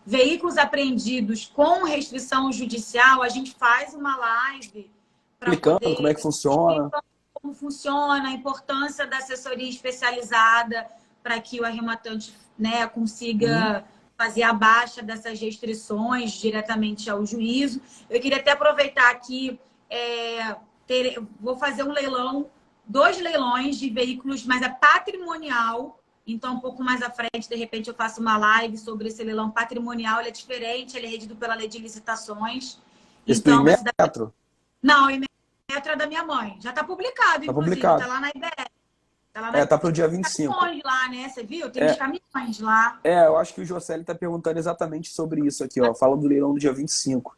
Speaker 1: veículos apreendidos com restrição judicial, a gente faz uma live para
Speaker 2: explicando como é que funciona.
Speaker 1: Como funciona, a importância da assessoria especializada para que o arrematante, né, consiga fazer a baixa dessas restrições diretamente ao juízo. Eu queria até aproveitar aqui, vou fazer um leilão, 2 leilões de veículos, mas é patrimonial. Então, um pouco mais à frente, de repente, eu faço uma live sobre esse leilão patrimonial. Ele é diferente, ele é regido pela lei de licitações.
Speaker 2: Esse
Speaker 1: então,
Speaker 2: do Inmetro?
Speaker 1: Não, o Inmetro é da minha mãe. Já está publicado, inclusive. Está lá na IBR.
Speaker 2: Tá para o dia 25.
Speaker 1: Tem caminhões lá, né? Você viu? Tem uns caminhões lá.
Speaker 2: Eu acho que o Jocelyn está perguntando exatamente sobre isso aqui, ó. Fala do leilão do dia 25.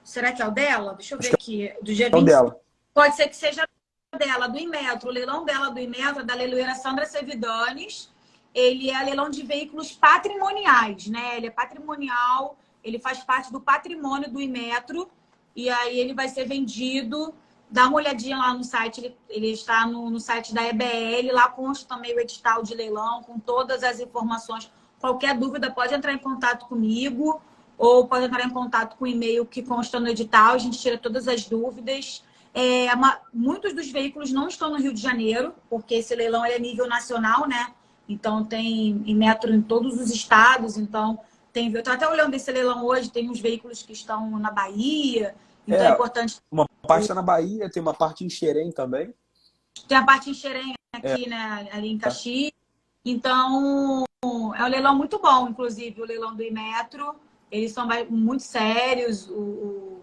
Speaker 1: Será que é o dela? Deixa eu ver aqui. Do dia 25.
Speaker 2: É o dela.
Speaker 1: Pode ser que seja dela, do Inmetro. O leilão dela do Inmetro, da leiloeira Sandra Sevidanes. Ele é leilão de veículos patrimoniais, né? Ele é patrimonial, ele faz parte do patrimônio do Inmetro. E aí ele vai ser vendido. Dá uma olhadinha lá no site, ele está no site da EBL, lá consta também o edital de leilão, com todas as informações. Qualquer dúvida pode entrar em contato comigo, ou pode entrar em contato com o e-mail que consta no edital, a gente tira todas as dúvidas. Muitos dos veículos não estão no Rio de Janeiro, porque esse leilão é nível nacional, né? Então tem Inmetro em todos os estados, então eu estou até olhando esse leilão hoje, tem uns veículos que estão na Bahia. Então é importante.
Speaker 2: Uma parte está na Bahia, tem uma parte em Xerém também.
Speaker 1: Tem a parte em Xerém aqui, né? Ali em Caxias. Então, é um leilão muito bom, inclusive, o leilão do Inmetro. Eles são muito sérios, o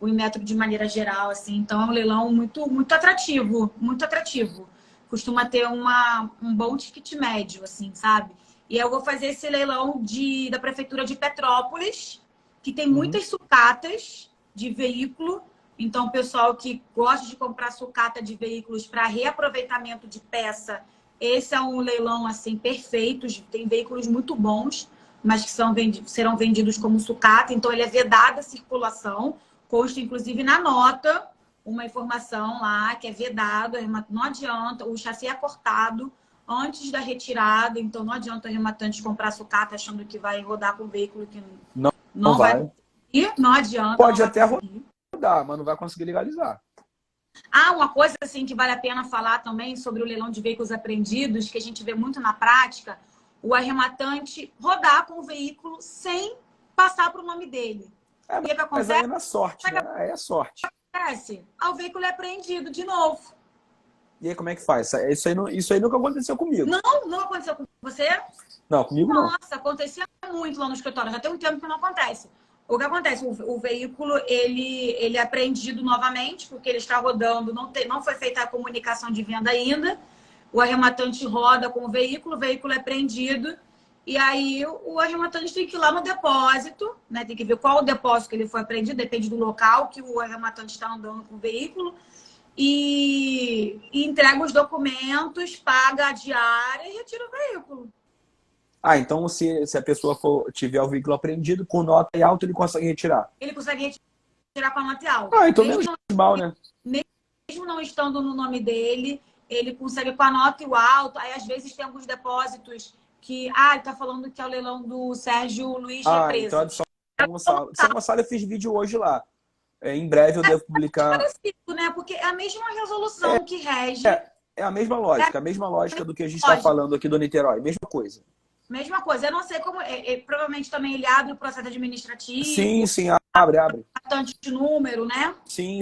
Speaker 1: Inmetro de maneira geral, assim. Então, é um leilão muito atrativo, muito atrativo. Costuma ter um bom ticket médio, assim, sabe? E eu vou fazer esse leilão da Prefeitura de Petrópolis, que tem muitas sucatas de veículo. Então, o pessoal que gosta de comprar sucata de veículos para reaproveitamento de peça, esse é um leilão assim perfeito. Tem veículos muito bons, mas que serão vendidos como sucata. Então, ele é vedado a circulação. Consta, inclusive, na nota, uma informação lá que é vedado. Não adianta, o chassi é cortado antes da retirada. Então, não adianta o rematante comprar sucata achando que vai rodar com um veículo que não vai. Não adianta.
Speaker 2: Pode até rodar, mas não vai conseguir legalizar.
Speaker 1: Uma coisa assim que vale a pena falar também sobre o leilão de veículos apreendidos, que a gente vê muito na prática, o arrematante rodar com o veículo sem passar para o nome dele.
Speaker 2: E que acontece? Mas aí é na sorte, né? Aí é sorte.
Speaker 1: Acontece? O veículo é apreendido de novo.
Speaker 2: E aí como é que faz? Isso aí nunca aconteceu comigo.
Speaker 1: Não aconteceu com você?
Speaker 2: Não, comigo não.
Speaker 1: Nossa, acontecia muito lá no escritório. Já tem um tempo que não acontece. O que acontece? O veículo, ele é apreendido novamente, porque ele está rodando, não foi feita a comunicação de venda ainda. O arrematante roda com o veículo é apreendido. E aí o arrematante tem que ir lá no depósito, né? Tem que ver qual o depósito que ele foi apreendido, depende do local que o arrematante está andando com o veículo. E entrega os documentos, paga a diária e retira o veículo.
Speaker 2: Então se a pessoa tiver o veículo apreendido, com nota e alta, ele consegue retirar?
Speaker 1: Ele consegue retirar com a nota e alta.
Speaker 2: Então menos mal, né?
Speaker 1: Mesmo não estando no nome dele, ele consegue com a nota e o alto. Aí, às vezes, tem alguns depósitos que... ele tá falando que é o leilão do Sérgio Luiz Represa.
Speaker 2: Então é do São Gonçalo. São Gonçalo eu fiz vídeo hoje lá. Em breve eu devo publicar...
Speaker 1: parecido, né? Porque é a mesma resolução que rege.
Speaker 2: É a mesma lógica do que a gente está falando aqui do Niterói. Mesma coisa.
Speaker 1: Mesma coisa. Eu não sei como... provavelmente também ele abre o processo administrativo.
Speaker 2: Sim, abre.
Speaker 1: Bastante número, né?
Speaker 2: Sim.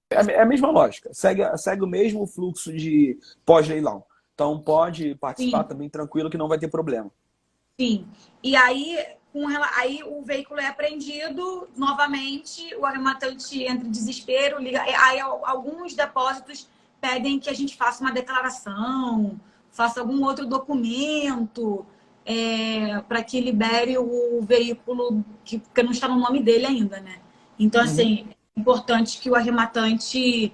Speaker 2: É a mesma lógica. Segue o mesmo fluxo de pós-leilão. Então pode participar também tranquilo que não vai ter problema.
Speaker 1: Sim. E aí o veículo é apreendido novamente, o arrematante entra em desespero, liga. Aí alguns depósitos pedem que a gente faça uma declaração, faça algum outro documento para que libere o veículo que não está no nome dele ainda, né? Então, assim, é importante que o arrematante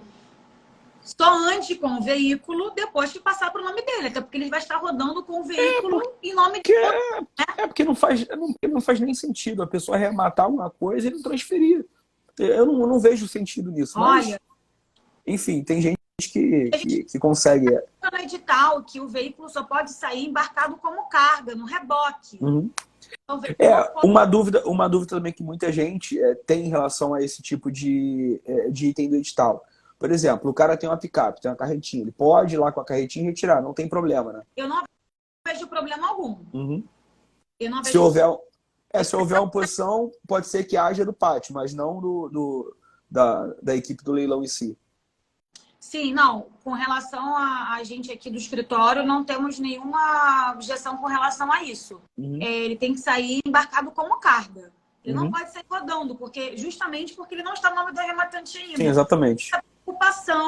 Speaker 1: só ande com o veículo depois que passar para o nome dele, até porque ele vai estar rodando com o veículo em nome de outro, né?
Speaker 2: Porque não faz nem sentido a pessoa arrematar uma coisa e não transferir. Eu não vejo sentido nisso. Mas,
Speaker 1: olha,
Speaker 2: enfim, tem gente que consegue.
Speaker 1: No edital que o veículo só pode sair embarcado como carga, no reboque. Então,
Speaker 2: uma dúvida também que muita gente tem em relação a esse tipo de item do edital. Por exemplo, o cara tem uma picape, tem uma carretinha. Ele pode ir lá com a carretinha e retirar, não tem problema, né?
Speaker 1: Eu não vejo problema algum. Eu não
Speaker 2: Se
Speaker 1: vejo...
Speaker 2: houver oposição, pode ser que haja do pátio, mas não da equipe do leilão em si.
Speaker 1: Sim, não. Com relação a gente aqui do escritório, não temos nenhuma objeção com relação a isso. Ele tem que sair embarcado como carga. Ele não pode sair rodando, justamente porque ele não está no nome do arrematante ainda.
Speaker 2: Sim, exatamente.
Speaker 1: A preocupação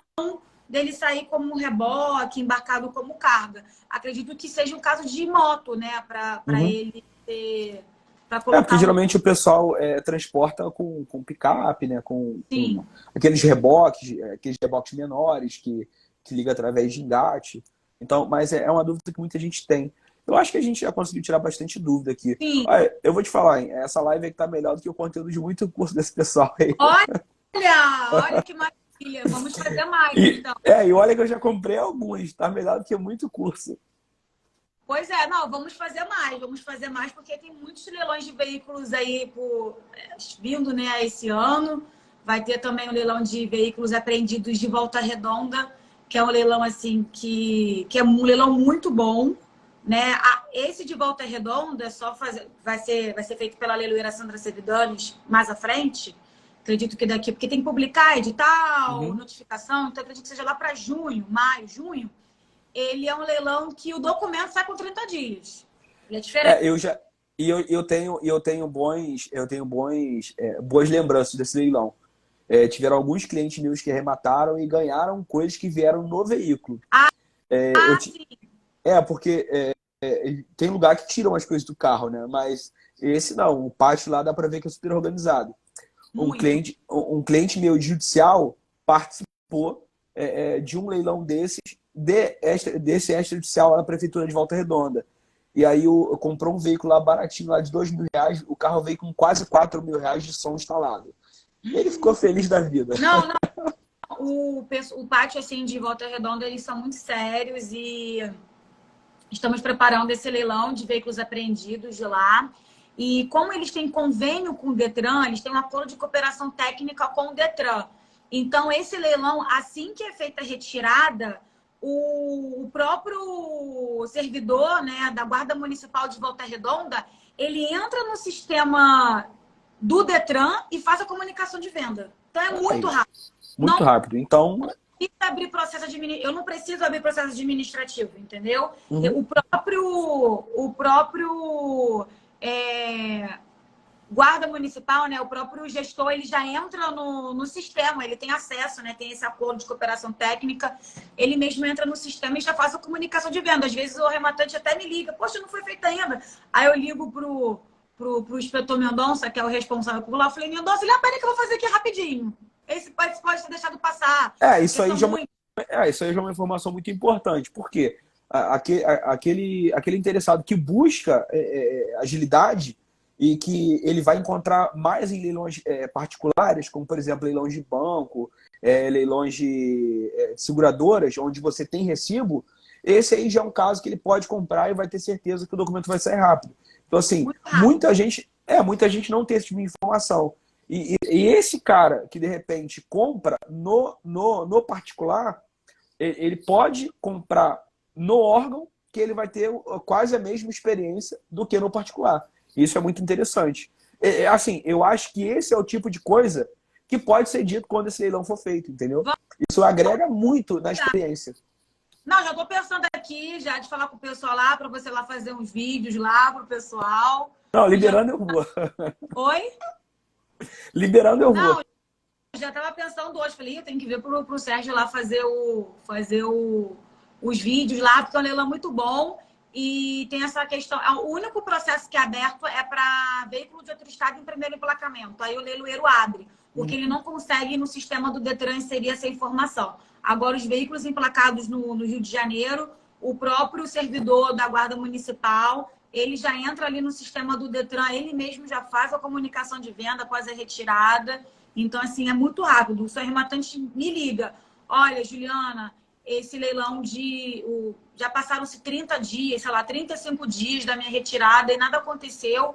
Speaker 1: dele sair como um reboque, embarcado como carga. Acredito que seja um caso de moto, né? Para ele ter...
Speaker 2: porque geralmente o pessoal transporta com picape, né? Com aqueles reboques menores que liga através de engate. Então, mas é uma dúvida que muita gente tem. Eu acho que a gente já conseguiu tirar bastante dúvida aqui. Olha, eu vou te falar, hein? Essa live aqui tá melhor do que o conteúdo de muito curso desse pessoal aí.
Speaker 1: Olha que maravilha. Vamos fazer mais, então.
Speaker 2: E olha que eu já comprei alguns. Tá melhor do que muito curso.
Speaker 1: Pois vamos fazer mais, porque tem muitos leilões de veículos aí vindo, né, esse ano. Vai ter também o leilão de veículos apreendidos de Volta Redonda, que é um leilão assim que é um leilão muito bom, né? Esse de Volta Redonda vai ser feito pela leiloeira Sandra Sevidanes mais à frente. Acredito que porque tem que publicar edital, notificação, então acredito que seja lá para maio, junho. Ele é um leilão que o documento sai com 30 dias. Ele é diferente.
Speaker 2: Eu tenho boas lembranças desse leilão. Tiveram alguns clientes meus que arremataram e ganharam coisas que vieram no veículo.
Speaker 1: Sim.
Speaker 2: Porque tem lugar que tiram as coisas do carro, né? Mas Esse não, o pátio lá dá para ver que é super organizado.
Speaker 1: Muito.
Speaker 2: Um cliente meu de judicial participou de um leilão desse extrajudicial lá na prefeitura de Volta Redonda. E aí comprou um veículo lá baratinho, lá de R$ 2.000, o carro veio com quase R$ 4.000 de som instalado. Ele ficou feliz da vida.
Speaker 1: Não, não. O pátio, assim, de Volta Redonda, eles são muito sérios e estamos preparando esse leilão de veículos apreendidos de lá. E como eles têm convênio com o Detran, eles têm um acordo de cooperação técnica com o Detran. Então, esse leilão, assim que é feita a retirada, o próprio servidor, né, da Guarda Municipal de Volta Redonda, ele entra no sistema do Detran e faz a comunicação de venda. Então, é muito rápido.
Speaker 2: Muito rápido. Então,
Speaker 1: abrir processo administrativo. Eu não preciso abrir processo administrativo, entendeu?
Speaker 2: Uhum.
Speaker 1: O próprio guarda municipal, né? O próprio gestor, ele já entra no sistema, ele tem acesso, né? Tem esse acordo de cooperação técnica, ele mesmo entra no sistema e já faz a comunicação de venda. Às vezes o rematante até me liga, poxa, não foi feito ainda. Aí eu ligo pro inspetor Mendonça, que é o responsável por lá, eu falei, Mendonça, olha, peraí que eu vou fazer aqui rapidinho. Esse pode ter deixado passar.
Speaker 2: Isso aí já é uma informação muito importante, porque aquele interessado que busca agilidade e que ele vai encontrar mais em leilões particulares, como, por exemplo, leilões de banco, leilões de seguradoras, onde você tem recibo, esse aí já é um caso que ele pode comprar e vai ter certeza que o documento vai sair rápido. Então, assim, muita gente não tem esse tipo de informação. E esse cara que, de repente, compra no particular, ele pode comprar no órgão, que ele vai ter quase a mesma experiência do que no particular. Isso é muito interessante. Assim, eu acho que esse é o tipo de coisa que pode ser dito quando esse leilão for feito, entendeu? Isso agrega muito na experiência.
Speaker 1: Não, já estou pensando aqui, já de falar com o pessoal lá, para você lá fazer uns vídeos lá pro pessoal.
Speaker 2: Não, liberando eu vou.
Speaker 1: Oi?
Speaker 2: Liberando eu vou.
Speaker 1: Não, já estava pensando hoje, falei, tem que ver pro Sérgio lá fazer os vídeos lá, porque é um leilão muito bom. E tem essa questão, o único processo que é aberto é para veículo de outro estado em primeiro emplacamento. Aí o leiloeiro abre, porque ele não consegue no sistema do Detran inserir essa informação. Agora, os veículos emplacados no Rio de Janeiro, o próprio servidor da Guarda Municipal, ele já entra ali no sistema do Detran, ele mesmo já faz a comunicação de venda após a retirada. Então, assim, é muito rápido. O seu rematante me liga. Olha, Juliana, esse leilão já passaram-se 30 dias, sei lá, 35 dias da minha retirada e nada aconteceu.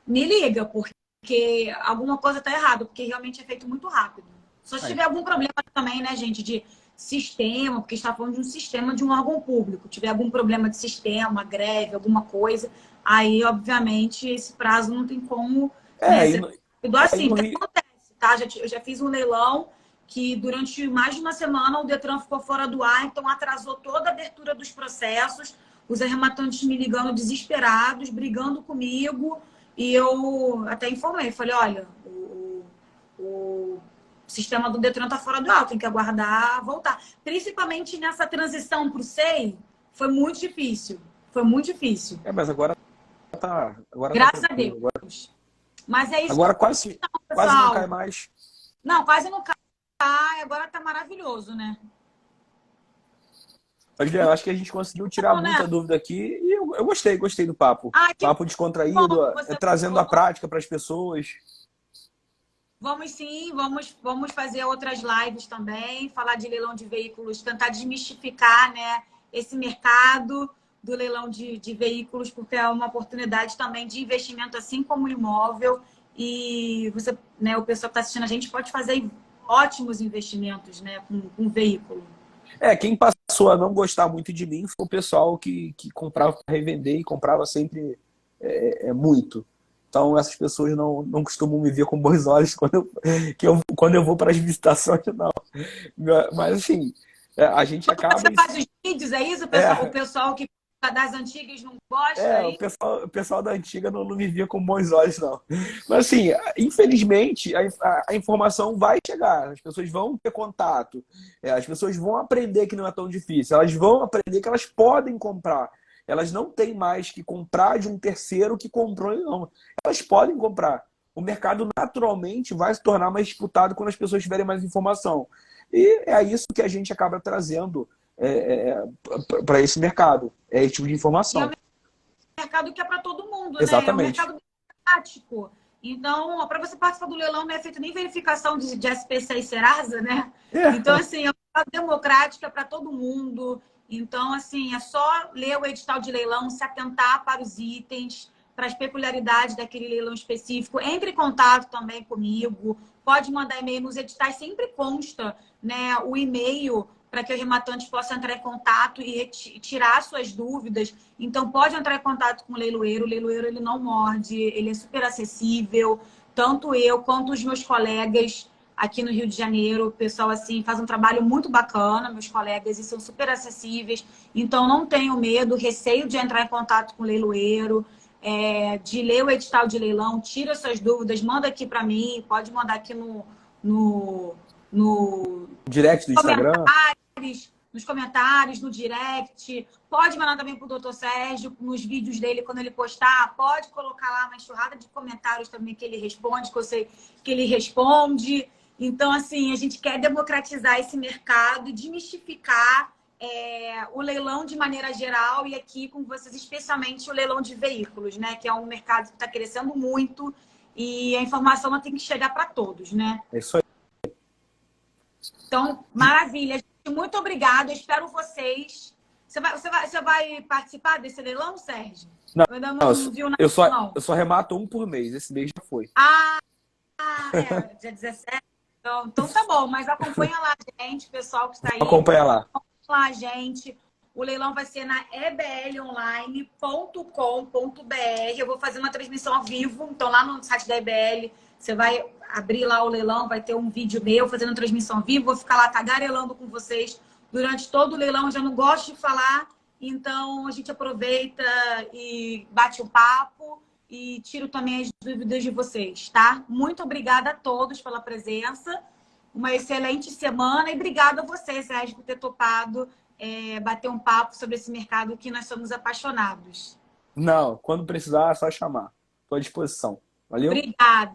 Speaker 1: Me liga, porque alguma coisa está errada, porque realmente é feito muito rápido. Só se tiver algum problema também, né, gente, de sistema, porque está falando de um sistema de um órgão público. Tiver algum problema de sistema, greve, alguma coisa, aí, obviamente, esse prazo não tem como ser assim. Acontece, tá? Eu já fiz um leilão que durante mais de uma semana o Detran ficou fora do ar, então atrasou toda a abertura dos processos, os arrematantes me ligando desesperados, brigando comigo, e eu até informei, falei, olha, o sistema do Detran está fora do ar, tem que aguardar voltar. Principalmente nessa transição para o SEI, foi muito difícil. Foi muito difícil.
Speaker 2: Mas agora tá.
Speaker 1: Graças a Deus. Agora... Mas é isso.
Speaker 2: Agora quase não cai mais.
Speaker 1: Não, quase não cai. Agora tá maravilhoso, né?
Speaker 2: Mas, Juliana, acho que a gente conseguiu tirar muita dúvida aqui e eu gostei do papo. Papo descontraído, trazendo a prática para as pessoas.
Speaker 1: Vamos sim, vamos fazer outras lives também, falar de leilão de veículos, tentar desmistificar, né, esse mercado do leilão de veículos, porque é uma oportunidade também de investimento, assim como o imóvel. E você, né, o pessoal que está assistindo a gente pode fazer ótimos investimentos, né, com veículo.
Speaker 2: Quem passou a não gostar muito de mim foi o pessoal que comprava para revender e comprava sempre muito. Então, essas pessoas não costumam me ver com bons olhos quando eu vou para as visitações, não. Mas, assim, a gente acaba...
Speaker 1: Você faz os vídeos, é isso? O pessoal que das antigas não gosta?
Speaker 2: O pessoal da antiga não me via com bons olhos, não. Mas, assim, infelizmente, a informação vai chegar. As pessoas vão ter contato. As pessoas vão aprender que não é tão difícil. Elas vão aprender que elas podem comprar. elas não têm mais que comprar de um terceiro que comprou leilão. Elas podem comprar. O mercado naturalmente vai se tornar mais disputado quando as pessoas tiverem mais informação. E é isso que a gente acaba trazendo para esse mercado, é esse tipo de
Speaker 1: E é um
Speaker 2: informação.
Speaker 1: mercado que é para todo mundo, né? É um
Speaker 2: Exatamente.
Speaker 1: mercado prático. Então, para você participar do leilão, não é feita nem verificação de SPC e Serasa, né? Então,
Speaker 2: É,
Speaker 1: assim, é um mercado democrático, é para todo mundo. Então, assim, é só ler o edital de leilão, se atentar para os itens, para as peculiaridades daquele leilão específico. Entre em contato também comigo. Pode mandar e-mail. Nos editais sempre consta, né, o e-mail para que os rematantes possam entrar em contato e tirar suas dúvidas. Então, pode entrar em contato com o leiloeiro. O leiloeiro, ele não morde, ele é super acessível. Tanto eu quanto os meus colegas aqui no Rio de Janeiro, o pessoal, assim, faz um trabalho muito bacana, meus colegas, e são super acessíveis. Então, não tenho medo, receio de entrar em contato com o leiloeiro, de ler o edital de leilão, tira suas dúvidas, manda aqui para mim, pode mandar aqui no, no
Speaker 2: direct do Instagram.
Speaker 1: nos comentários, no direct. Pode mandar também para o Dr. Sérgio, nos vídeos dele, quando ele postar. Pode colocar lá uma enxurrada de comentários também que ele responde, que eu sei que ele responde. Então, assim, a gente quer democratizar esse mercado e desmistificar o leilão de maneira geral e aqui com vocês, especialmente o leilão de veículos, né? Que é um mercado que está crescendo muito e a informação ela tem que chegar para todos, né?
Speaker 2: É isso aí.
Speaker 1: Então, maravilha. Gente, muito obrigada. Eu espero vocês. Você vai participar desse leilão, Sérgio?
Speaker 2: Não,
Speaker 1: Eu ainda
Speaker 2: não,
Speaker 1: não viu nada,
Speaker 2: eu só,
Speaker 1: não.
Speaker 2: eu só remato um por mês. Esse mês já foi.
Speaker 1: Ah, dia 17. Então tá bom, mas acompanha lá a gente, pessoal que está aí.
Speaker 2: Acompanha lá.
Speaker 1: Acompanha lá a gente. O leilão vai ser na eblonline.com.br. Eu vou fazer uma transmissão ao vivo. Então, lá no site da EBL, você vai abrir lá o leilão, vai ter um vídeo meu fazendo transmissão ao vivo. Vou ficar lá tagarelando com vocês durante todo o leilão. Eu já não gosto de falar, então a gente aproveita e bate um papo e tiro também as dúvidas de vocês, tá? Muito obrigada a todos pela presença. Uma excelente semana e obrigada a você, Sérgio, por ter topado bater um papo sobre esse mercado que nós somos apaixonados.
Speaker 2: Não, quando precisar, é só chamar. Estou à disposição. Valeu?
Speaker 1: Obrigada.